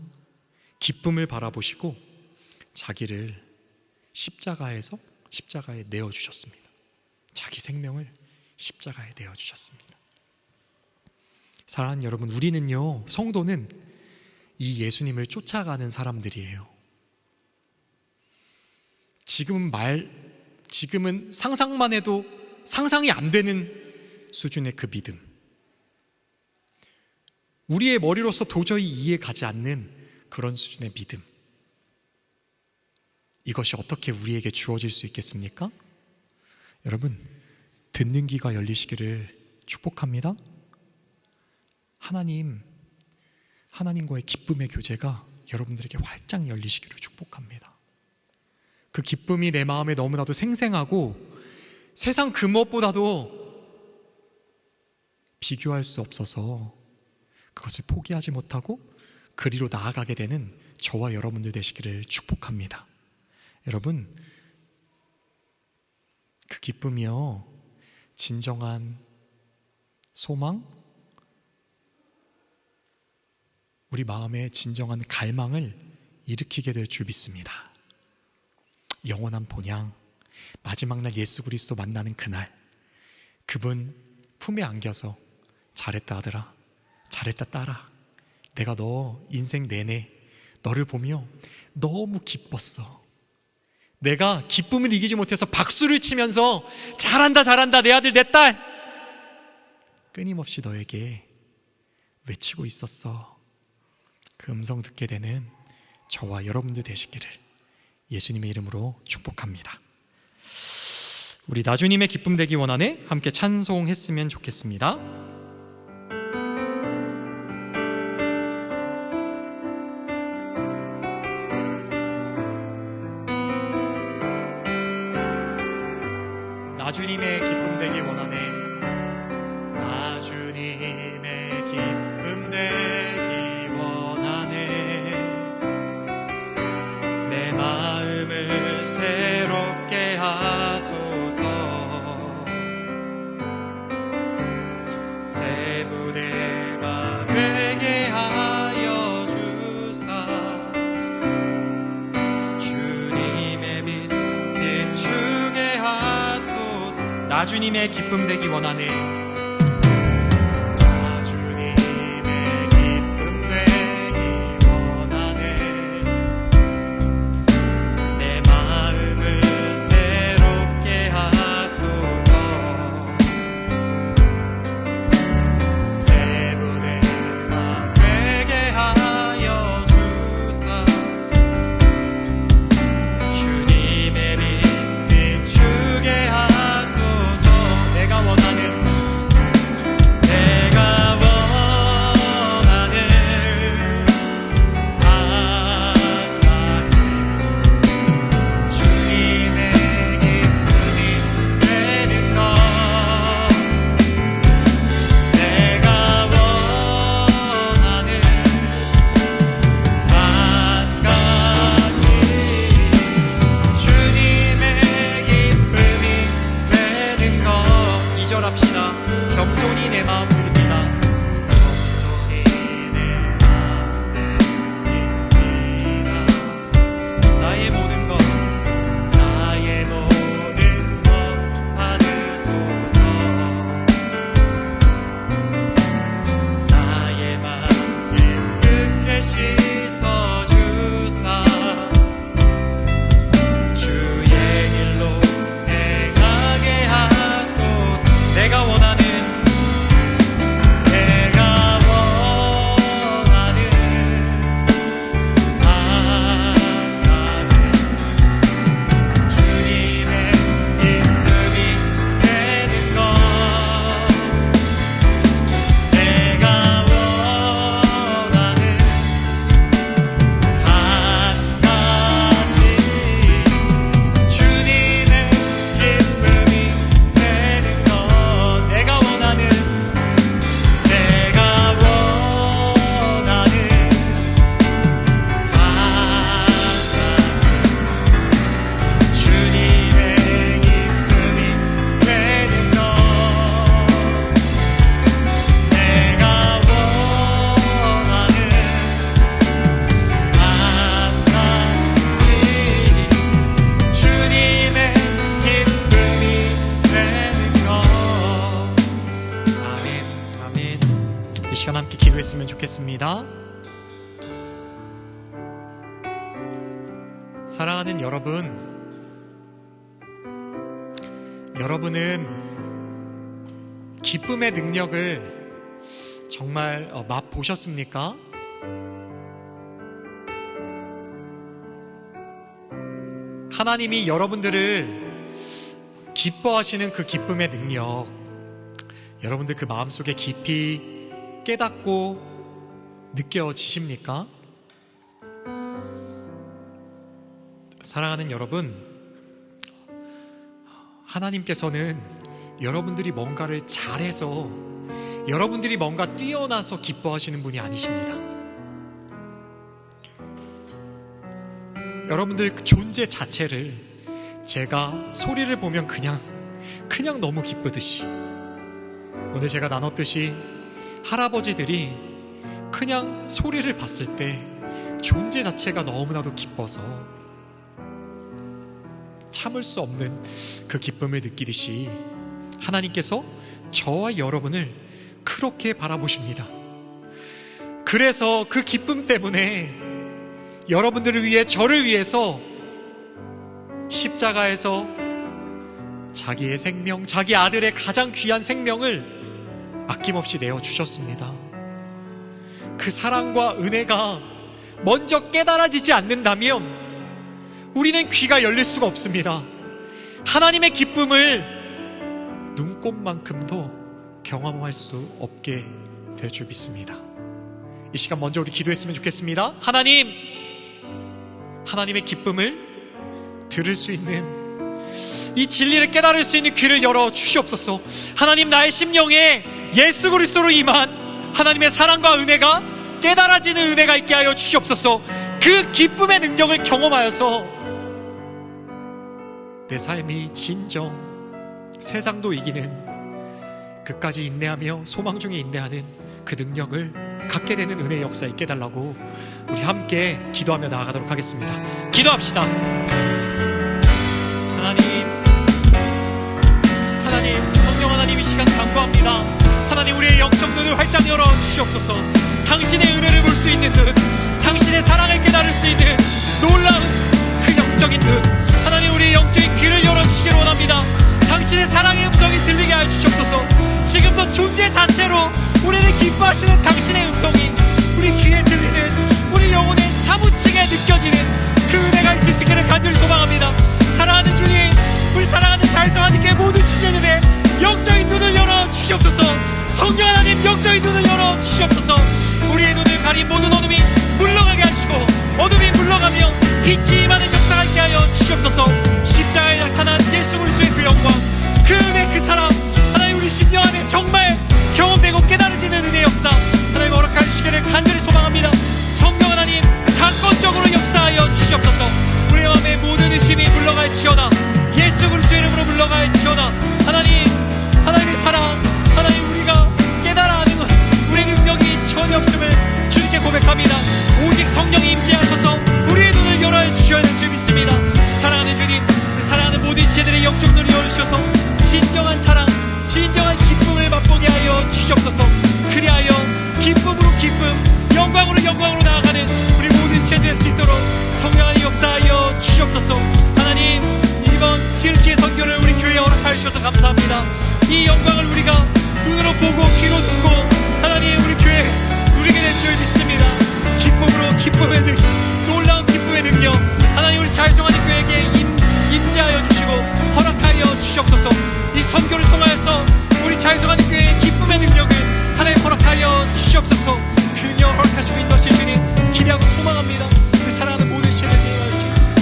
기쁨을 바라보시고 자기를 십자가에 내어주셨습니다. 자기 생명을 십자가에 내어주셨습니다. 사랑하는 여러분, 우리는요, 성도는 이 예수님을 쫓아가는 사람들이에요. 지금은 상상만 해도 상상이 안 되는 수준의 그 믿음, 우리의 머리로서 도저히 이해가지 않는 그런 수준의 믿음, 이것이 어떻게 우리에게 주어질 수 있겠습니까? 여러분, 듣는 귀가 열리시기를 축복합니다. 하나님과의 기쁨의 교제가 여러분들에게 활짝 열리시기를 축복합니다. 그 기쁨이 내 마음에 너무나도 생생하고 세상 그 무엇보다도 비교할 수 없어서 그것을 포기하지 못하고 그리로 나아가게 되는 저와 여러분들 되시기를 축복합니다. 여러분, 그 기쁨이요, 진정한 소망, 우리 마음에 진정한 갈망을 일으키게 될 줄 믿습니다. 영원한 본향, 마지막 날 예수 그리스도 만나는 그날, 그분 품에 안겨서 잘했다 아들아, 잘했다 딸아, 내가 너 인생 내내 너를 보며 너무 기뻤어. 내가 기쁨을 이기지 못해서 박수를 치면서 잘한다 잘한다 내 아들 내 딸 끊임없이 너에게 외치고 있었어. 그 음성 듣게 되는 저와 여러분들 되시기를 예수님의 이름으로 축복합니다. 우리 나주님의 기쁨 되기 원하네 함께 찬송했으면 좋겠습니다. 나주님의 기쁨 되기 원하네. 나주님의 기쁨 되기 원하네. 내 마음을 새롭게 하소서. 새 무대가 되게 하여 주사. 주님의 빛 비추게 하소서. 나주님의 기쁨 되기 원하네. 나주님의 기쁨 되기 원하네. 내 마음을 새롭게 하소서. 새 무대가 기도했으면 좋겠습니다. 사랑하는 여러분, 여러분은 기쁨의 능력을 정말 맛보셨습니까? 하나님이 여러분들을 기뻐하시는 그 기쁨의 능력, 여러분들 그 마음속에 깊이 깨닫고 느껴지십니까? 사랑하는 여러분, 하나님께서는 여러분들이 뭔가를 잘해서, 여러분들이 뭔가 뛰어나서 기뻐하시는 분이 아니십니다. 여러분들 그 존재 자체를 제가 소리를 보면 그냥 너무 기쁘듯이, 오늘 제가 나눴듯이 할아버지들이 그냥 소리를 봤을 때 존재 자체가 너무나도 기뻐서 참을 수 없는 그 기쁨을 느끼듯이 하나님께서 저와 여러분을 그렇게 바라보십니다. 그래서 그 기쁨 때문에 여러분들을 위해, 저를 위해서 십자가에서 자기의 생명, 자기 아들의 가장 귀한 생명을 아낌없이 내어주셨습니다. 그 사랑과 은혜가 먼저 깨달아지지 않는다면 우리는 귀가 열릴 수가 없습니다. 하나님의 기쁨을 눈꼽만큼도 경험할 수 없게 될 줄 믿습니다. 이 시간 먼저 우리 기도했으면 좋겠습니다. 하나님의 기쁨을 들을 수 있는, 이 진리를 깨달을 수 있는 귀를 열어 주시옵소서. 하나님, 나의 심령에 예수 그리스도로 임한 하나님의 사랑과 은혜가 깨달아지는 은혜가 있게 하여 주시옵소서. 그 기쁨의 능력을 경험하여서 내 삶이 진정 세상도 이기는, 그까지 인내하며 소망 중에 인내하는 그 능력을 갖게 되는 은혜의 역사 있게 해달라고 우리 함께 기도하며 나아가도록 하겠습니다. 기도합시다. 하나님, 성령 하나님, 이 시간 간구합니다. 하나님, 우리의 영적 눈을 활짝 열어 주시옵소서. 당신의 은혜를 볼 수 있는 눈, 당신의 사랑을 깨달을 수 있는 놀라운 그 영적인 눈, 하나님, 우리의 영적인 귀를 열어주시기를 원합니다. 당신의 사랑의 음성이 들리게 하여 주시옵소서. 지금도 존재 자체로 우리를 기뻐하시는 당신의 음성이 우리 귀에 들리는, 우리 영혼에 사무치게 느껴지는 그 은혜가 있으시기를 간절히 소망합니다. 사랑하는 주님, 우리 사랑하는 자유성 하나님께 모든 주제들의 영적인 눈을 열어주시옵소서. 성령 하나님, 영적인 눈을 열어주시옵소서. 우리의 눈을 가린 모든 어둠이 물러가게 하시고, 어둠이 물러가며 빛이 임하는 역사가 있게 하여 주시옵소서. 십자가에 나타난 예수 그리스도의 그 영광, 그 은혜, 그 사랑, 하나님, 우리 심령 안에 정말 경험되고 깨달아지는 은혜의 역사 하나님 허락하여 주시기를 간절히 소망합니다. 성령 하나님, 강권적으로 역사하여 주시옵소서. 우리의 마음에 모든 의심이 물러갈지어다. 예수 그리스도의 이름으로 물러갈지어다. 하나님의 사랑, 하나님, 우리가 깨달아 아는 우리의 능력이 전혀 없음을 주님께 고백합니다. 오직 성령이 임재하셔서 우리의 눈을 열어 주셔야 될 줄 믿습니다. 사랑하는 주님, 사랑하는 모든 지체들의 영적 눈을 열어주셔서 진정한 사랑, 진정한 기쁨을 맛보게 하여 주시옵소서. 그리하여 기쁨으로 기쁨, 영광으로 영광으로 나아가는 우리 모든 지체들 될 수 있도록 성령하는 역사하여 주시옵소서. 하나님, 이번 튀르키예 선교를 우리 교회에 허락하여 주셔서 감사합니다. 이 영광을 우리가 눈으로 보고 귀로 듣고 하나님, 우리 교회에 누리게 될 줄 믿습니다. 기쁨으로 기쁨의 능력, 놀라운 기쁨의 능력, 하나님, 우리 자유성하는 교회에게 임재하여 주시고 허락하여 주시옵소서. 이 선교를 통하여서 우리 자유성하는 교회의 기쁨의 능력을 하나님 허락하여 주시옵소서. 그 능력을 허락하시고 인도하실 주님 기대하고 소망합니다. 그 사랑하는 모든 시대를 인도하여 주시옵소서.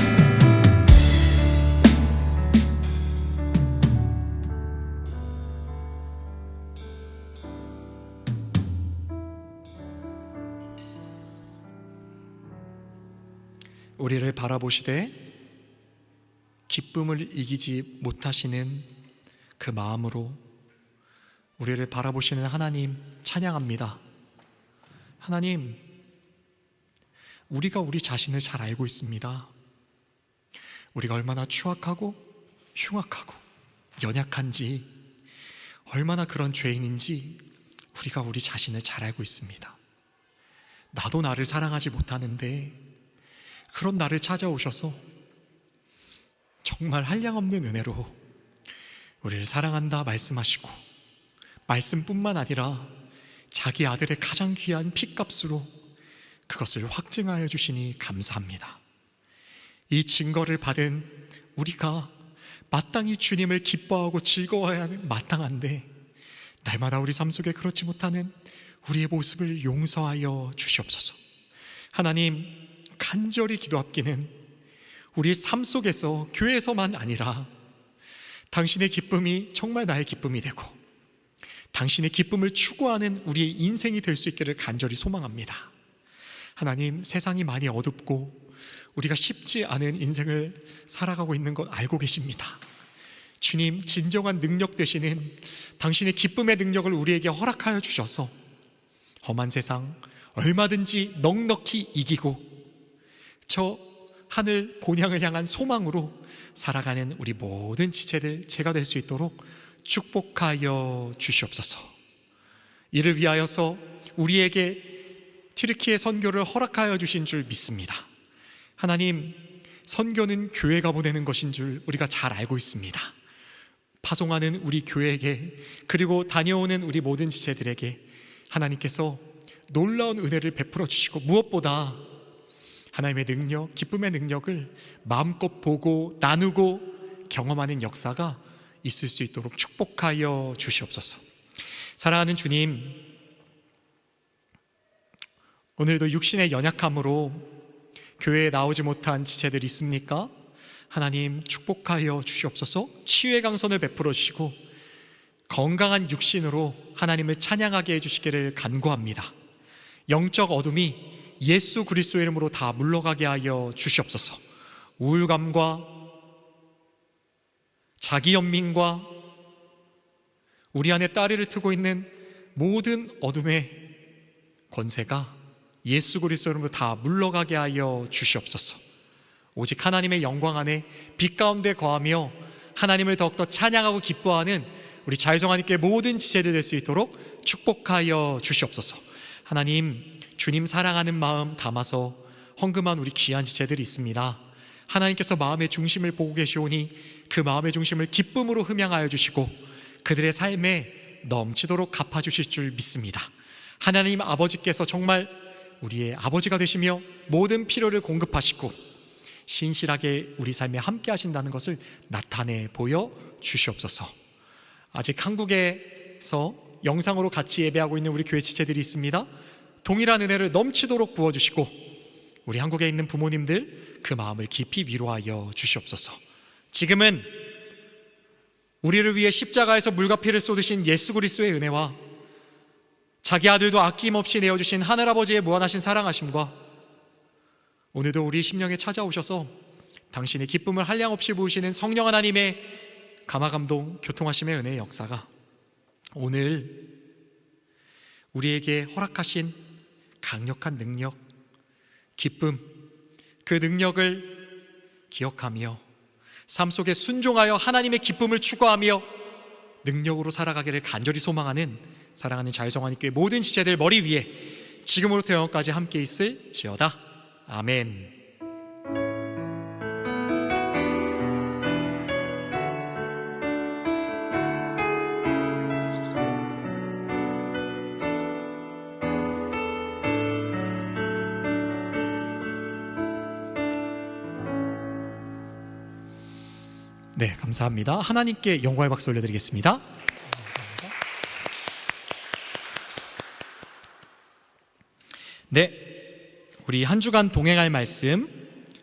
우리를 바라보시되 기쁨을 이기지 못하시는 그 마음으로 우리를 바라보시는 하나님 찬양합니다. 하나님, 우리가 우리 자신을 잘 알고 있습니다. 우리가 얼마나 추악하고 흉악하고 연약한지, 얼마나 그런 죄인인지 우리가 우리 자신을 잘 알고 있습니다. 나도 나를 사랑하지 못하는데 그런 나를 찾아오셔서 정말 한량없는 은혜로 우리를 사랑한다 말씀하시고, 말씀뿐만 아니라 자기 아들의 가장 귀한 피값으로 그것을 확증하여 주시니 감사합니다. 이 증거를 받은 우리가 마땅히 주님을 기뻐하고 즐거워해야 하는 마땅한데, 날마다 우리 삶 속에 그렇지 못하는 우리의 모습을 용서하여 주시옵소서. 하나님, 간절히 기도합기는 우리 삶 속에서, 교회에서만 아니라 당신의 기쁨이 정말 나의 기쁨이 되고 당신의 기쁨을 추구하는 우리의 인생이 될 수 있기를 간절히 소망합니다. 하나님, 세상이 많이 어둡고 우리가 쉽지 않은 인생을 살아가고 있는 것 알고 계십니다. 주님, 진정한 능력 되시는 당신의 기쁨의 능력을 우리에게 허락하여 주셔서 험한 세상 얼마든지 넉넉히 이기고 저 하늘 본향을 향한 소망으로 살아가는 우리 모든 지체들 제가 될 수 있도록 축복하여 주시옵소서. 이를 위하여서 우리에게 튀르키예 선교를 허락하여 주신 줄 믿습니다. 하나님, 선교는 교회가 보내는 것인 줄 우리가 잘 알고 있습니다. 파송하는 우리 교회에게, 그리고 다녀오는 우리 모든 지체들에게 하나님께서 놀라운 은혜를 베풀어 주시고, 무엇보다 하나님의 능력, 기쁨의 능력을 마음껏 보고 나누고 경험하는 역사가 있을 수 있도록 축복하여 주시옵소서. 사랑하는 주님, 오늘도 육신의 연약함으로 교회에 나오지 못한 지체들이 있습니까? 하나님, 축복하여 주시옵소서. 치유의 강선을 베풀어 주시고 건강한 육신으로 하나님을 찬양하게 해주시기를 간구합니다. 영적 어둠이 예수 그리스도의 이름으로 다 물러가게 하여 주시옵소서. 우울감과 자기 연민과 우리 안에 따리를 트고 있는 모든 어둠의 권세가 예수 그리스도의 이름으로 다 물러가게 하여 주시옵소서. 오직 하나님의 영광 안에 빛 가운데 거하며 하나님을 더욱더 찬양하고 기뻐하는 우리 자유성하님께 모든 지체들 될 수 있도록 축복하여 주시옵소서. 하나님, 주님 사랑하는 마음 담아서 헌금한 우리 귀한 지체들이 있습니다. 하나님께서 마음의 중심을 보고 계시오니 그 마음의 중심을 기쁨으로 흠양하여 주시고 그들의 삶에 넘치도록 갚아주실 줄 믿습니다. 하나님 아버지께서 정말 우리의 아버지가 되시며 모든 필요를 공급하시고 신실하게 우리 삶에 함께 하신다는 것을 나타내 보여 주시옵소서. 아직 한국에서 영상으로 같이 예배하고 있는 우리 교회 지체들이 있습니다. 동일한 은혜를 넘치도록 부어주시고 우리 한국에 있는 부모님들 그 마음을 깊이 위로하여 주시옵소서. 지금은 우리를 위해 십자가에서 물과 피를 쏟으신 예수 그리스도의 은혜와 자기 아들도 아낌없이 내어주신 하늘아버지의 무한하신 사랑하심과 오늘도 우리 심령에 찾아오셔서 당신의 기쁨을 한량없이 부으시는 성령 하나님의 감화감동 교통하심의 은혜의 역사가 오늘 우리에게 허락하신 강력한 능력, 기쁨, 그 능력을 기억하며 삶 속에 순종하여 하나님의 기쁨을 추구하며 능력으로 살아가기를 간절히 소망하는 사랑하는 자유성하님께 모든 지체들 머리 위에 지금으로부터 영원까지 함께 있을지어다. 아멘. 네, 감사합니다. 하나님께 영광의 박수 올려드리겠습니다. 네, 우리 한 주간 동행할 말씀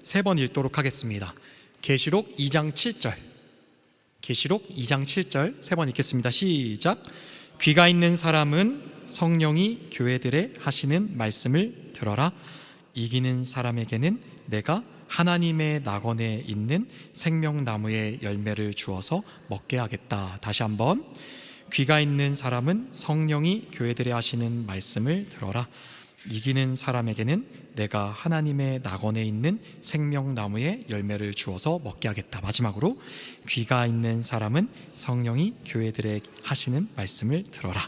3번 읽도록 하겠습니다. 계시록 2장 7절, 계시록 2장 7절 3번 읽겠습니다. 시작. 귀가 있는 사람은 성령이 교회들에 하시는 말씀을 들어라. 이기는 사람에게는 내가 하나님의 낙원에 있는 생명나무의 열매를 주어서 먹게 하겠다. 다시 한번. 귀가 있는 사람은 성령이 교회들에 하시는 말씀을 들어라. 이기는 사람에게는 내가 하나님의 낙원에 있는 생명나무의 열매를 주어서 먹게 하겠다. 마지막으로 귀가 있는 사람은 성령이 교회들에 하시는 말씀을 들어라.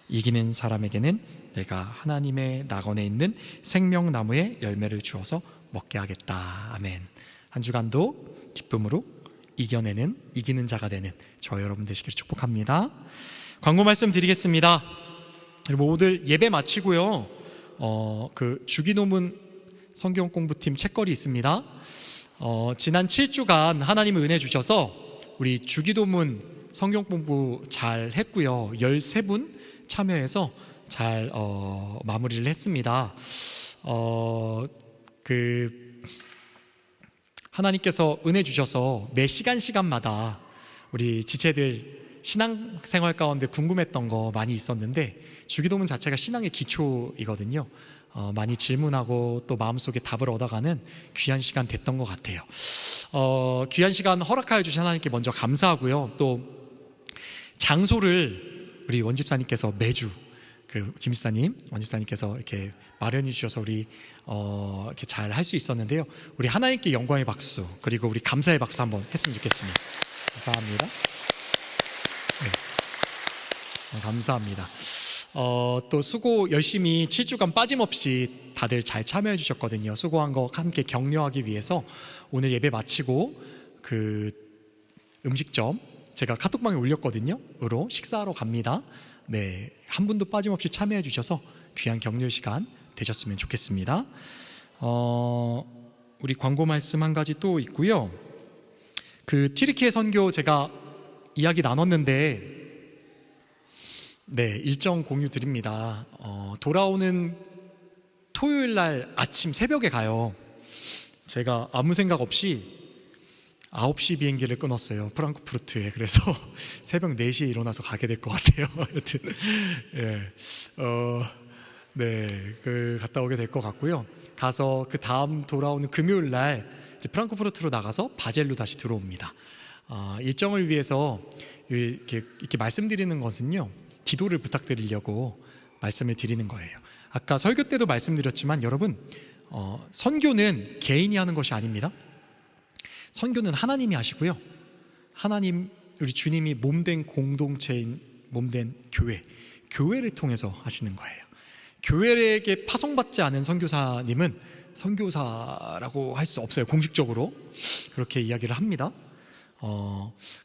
이기는 사람에게는 내가 하나님의 낙원에 있는 생명나무의 열매를 주어서 먹게 하겠다. 아멘. 한 주간도 기쁨으로 이겨내는, 이기는 자가 되는 저 여러분 되시기를 축복합니다. 광고 말씀 드리겠습니다. 모두들 예배 마치고요, 그 주기도문 성경 공부팀 책거리 있습니다. 지난 7주간 하나님의 은혜 주셔서 우리 주기도문 성경 공부 잘 했고요. 13분 참여해서 잘 마무리를 했습니다. 하나님께서 은혜 주셔서 매 시간마다 우리 지체들 신앙생활 가운데 궁금했던 거 많이 있었는데, 주기도문 자체가 신앙의 기초이거든요. 많이 질문하고 또 마음속에 답을 얻어가는 귀한 시간 됐던 것 같아요. 귀한 시간 허락하여 주신 하나님께 먼저 감사하고요. 또 장소를 우리 원집사님께서 매주 김집사님, 원집사님께서 이렇게 마련해 주셔서 우리 이렇게 잘 할 수 있었는데요. 우리 하나님께 영광의 박수, 그리고 우리 감사의 박수 한번 했으면 좋겠습니다. 감사합니다. 네. 감사합니다. 또 수고 열심히 7주간 빠짐없이 다들 잘 참여해 주셨거든요. 수고한 거 함께 격려하기 위해서 오늘 예배 마치고 그 음식점 제가 카톡방에 올렸거든요. 으로 식사하러 갑니다. 네, 한 분도 빠짐없이 참여해 주셔서 귀한 격려 시간 되셨으면 좋겠습니다. 우리 광고 말씀 한 가지 또 있고요. 그 튀르키예 선교 제가 이야기 나눴는데, 네, 일정 공유 드립니다. 돌아오는 토요일 날 아침 새벽에 가요. 제가 아무 생각 없이 9시 비행기를 끊었어요. 프랑크푸르트에. 그래서 새벽 4시에 일어나서 가게 될 것 같아요. 여튼 네, 갔다 오게 될 것 같고요. 가서 그 다음 돌아오는 금요일 날 이제 프랑크푸르트로 나가서 바젤로 다시 들어옵니다. 일정을 위해서 이렇게 말씀드리는 것은요, 기도를 부탁드리려고 말씀을 드리는 거예요. 아까 설교 때도 말씀드렸지만 여러분, 선교는 개인이 하는 것이 아닙니다. 선교는 하나님이 하시고요, 하나님, 우리 주님이 몸된 공동체인 몸된 교회를 통해서 하시는 거예요. 교회에게 파송받지 않은 선교사님은 선교사라고 할 수 없어요. 공식적으로 그렇게 이야기를 합니다.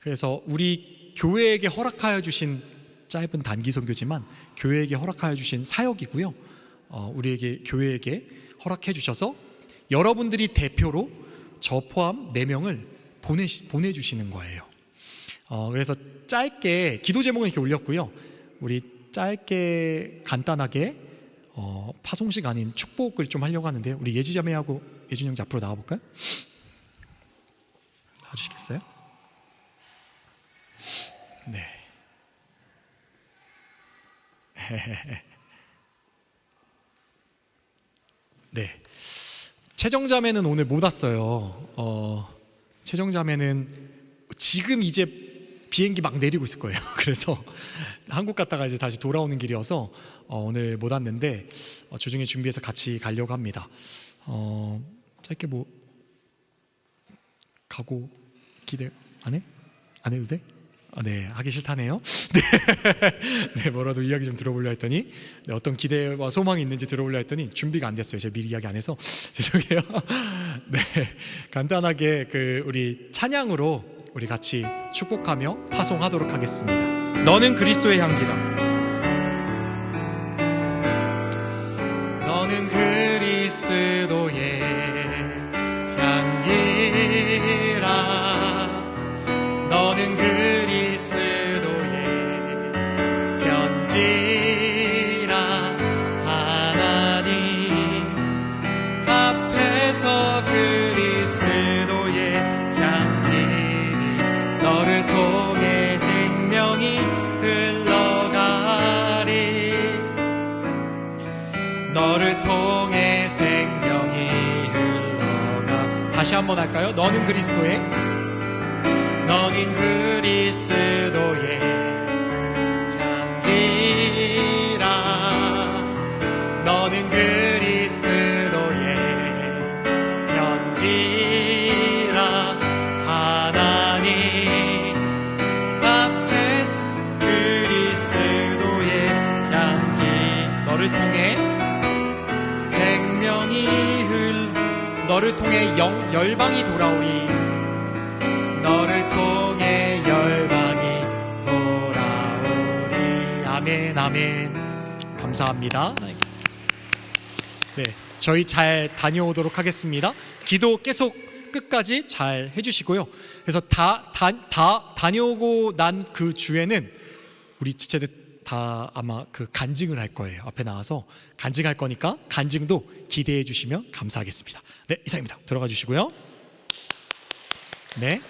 그래서 우리 교회에게 허락하여 주신 짧은 단기 선교지만 교회에게 허락하여 주신 사역이고요, 우리에게 교회에게 허락해 주셔서 여러분들이 대표로 저 포함 4명을 보내주시는 거예요. 그래서 짧게 기도 제목은 이렇게 올렸고요. 우리 짧게 간단하게 파송식 아닌 축복을 좀 하려고 하는데요. 우리 예지자매하고 예준형 앞으로 나와볼까요? 나와주시겠어요? 네. 네. 채정자매는 오늘 못 왔어요. 채정자매는 지금 이제 비행기 막 내리고 있을 거예요. 그래서 한국 갔다가 이제 다시 돌아오는 길이어서 오늘 못 왔는데 주중에 준비해서 같이 가려고 합니다. 짧게 뭐 가고 기대 안 해? 안 해도 돼? 네, 하기 싫다네요. 네, 뭐라도 이야기 좀 들어보려 했더니, 네, 어떤 기대와 소망이 있는지 들어보려 했더니 준비가 안 됐어요. 제가 미리 이야기 안 해서 죄송해요. 네, 간단하게 우리 찬양으로 우리 같이 축복하며 파송하도록 하겠습니다. 너는 그리스도의 향기라. 너는 그리스도의 향기라. 너는 그리스도의 편지라. 하나님 앞에서 그리스도의 향기니 너를 통해 생명이 흘러가리. 너를 통해 생명이 흘러가. 다시 한번 할까요? 너는 그리스도의, 너는 그리스도의 향기라. 너는 그리스도의 편지라. 하나님 앞에서 그리스도의 너를 통해 열방이 돌아오리. 너를 통해 열방이 돌아오리. 아멘, 아멘. 감사합니다. 네, 저희 잘 다녀오도록 하겠습니다. 기도 계속 끝까지 잘 해주시고요. 그래서 다녀오고 난 그 주에는 우리 지체들 다 아마 그 간증을 할 거예요. 앞에 나와서 간증할 거니까 간증도 기대해 주시면 감사하겠습니다. 네, 이상입니다. 들어가 주시고요. 네.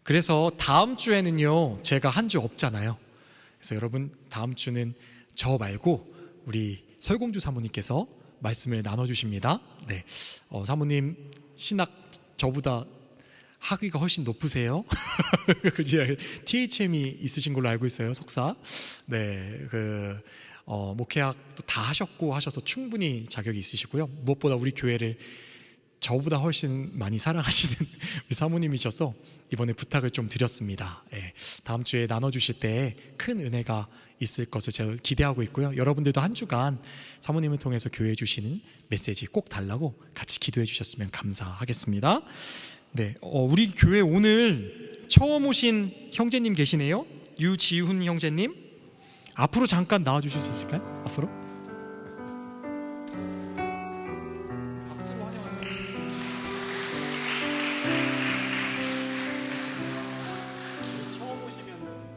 그래서 다음 주에는요, 제가 한 주 없잖아요. 그래서 여러분, 다음 주는 저 말고 우리 설공주 사모님께서 말씀을 나눠주십니다. 네. 사모님, 신학 저보다 학위가 훨씬 높으세요. 그지? THM이 있으신 걸로 알고 있어요, 석사. 네. 목회학도 다 하셨고 하셔서 충분히 자격이 있으시고요. 무엇보다 우리 교회를 저보다 훨씬 많이 사랑하시는 우리 사모님이셔서 이번에 부탁을 좀 드렸습니다. 예, 다음 주에 나눠주실 때 큰 은혜가 있을 것을 제가 기대하고 있고요. 여러분들도 한 주간 사모님을 통해서 교회해 주시는 메시지 꼭 달라고 같이 기도해 주셨으면 감사하겠습니다. 네, 우리 교회 오늘 처음 오신 형제님 계시네요. 유지훈 형제님, 앞으로 잠깐 나와주실 수 있을까요? 앞으로.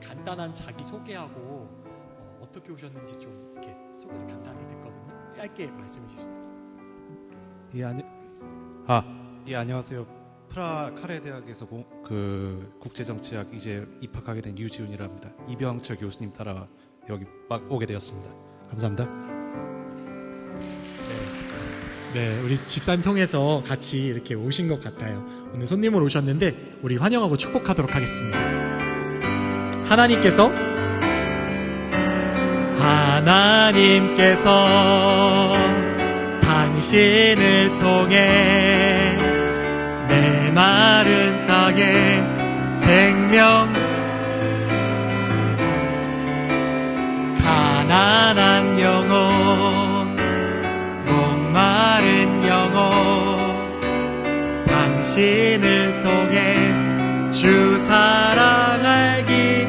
간단한 자기 소개하고 어떻게 오셨는지 좀 이렇게 소개를 간단하게 듣거든요. 짧게 말씀해 주시겠어요? 안녕하세요. 프라 카레 대학에서 국제정치학 이제 입학하게 된 유지훈이라 합니다. 이병철 교수님 따라 여기 막 오게 되었습니다. 감사합니다. 네, 우리 집사님 통해서 같이 이렇게 오신 것 같아요. 오늘 손님으로 오셨는데 우리 환영하고 축복하도록 하겠습니다. 하나님께서 당신을 통해 내 마른 땅에 생명, 가난한 영혼, 목마른 영혼, 당신을 통해 주 사랑 알기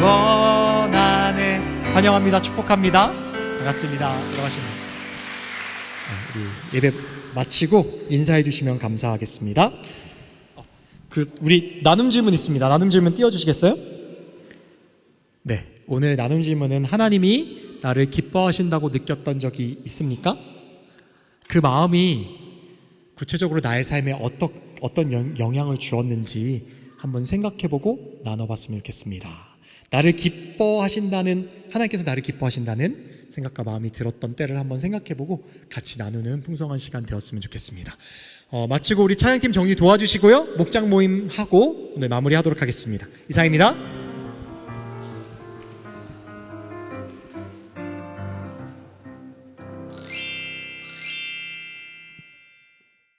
원하네. 환영합니다. 축복합니다. 반갑습니다. 들어가시면 되겠습니다. 우리 예배 마치고 인사해 주시면 감사하겠습니다. 우리 나눔 질문 있습니다. 나눔 질문 띄워주시겠어요? 네, 오늘 나눔 질문은 하나님이 나를 기뻐하신다고 느꼈던 적이 있습니까? 그 마음이 구체적으로 나의 삶에 어떤 영향을 주었는지 한번 생각해보고 나눠봤으면 좋겠습니다. 하나님께서 나를 기뻐하신다는 생각과 마음이 들었던 때를 한번 생각해보고 같이 나누는 풍성한 시간 되었으면 좋겠습니다. 마치고 우리 찬양팀 정리 도와주시고요. 목장 모임 하고 오늘 마무리하도록 하겠습니다. 이상입니다.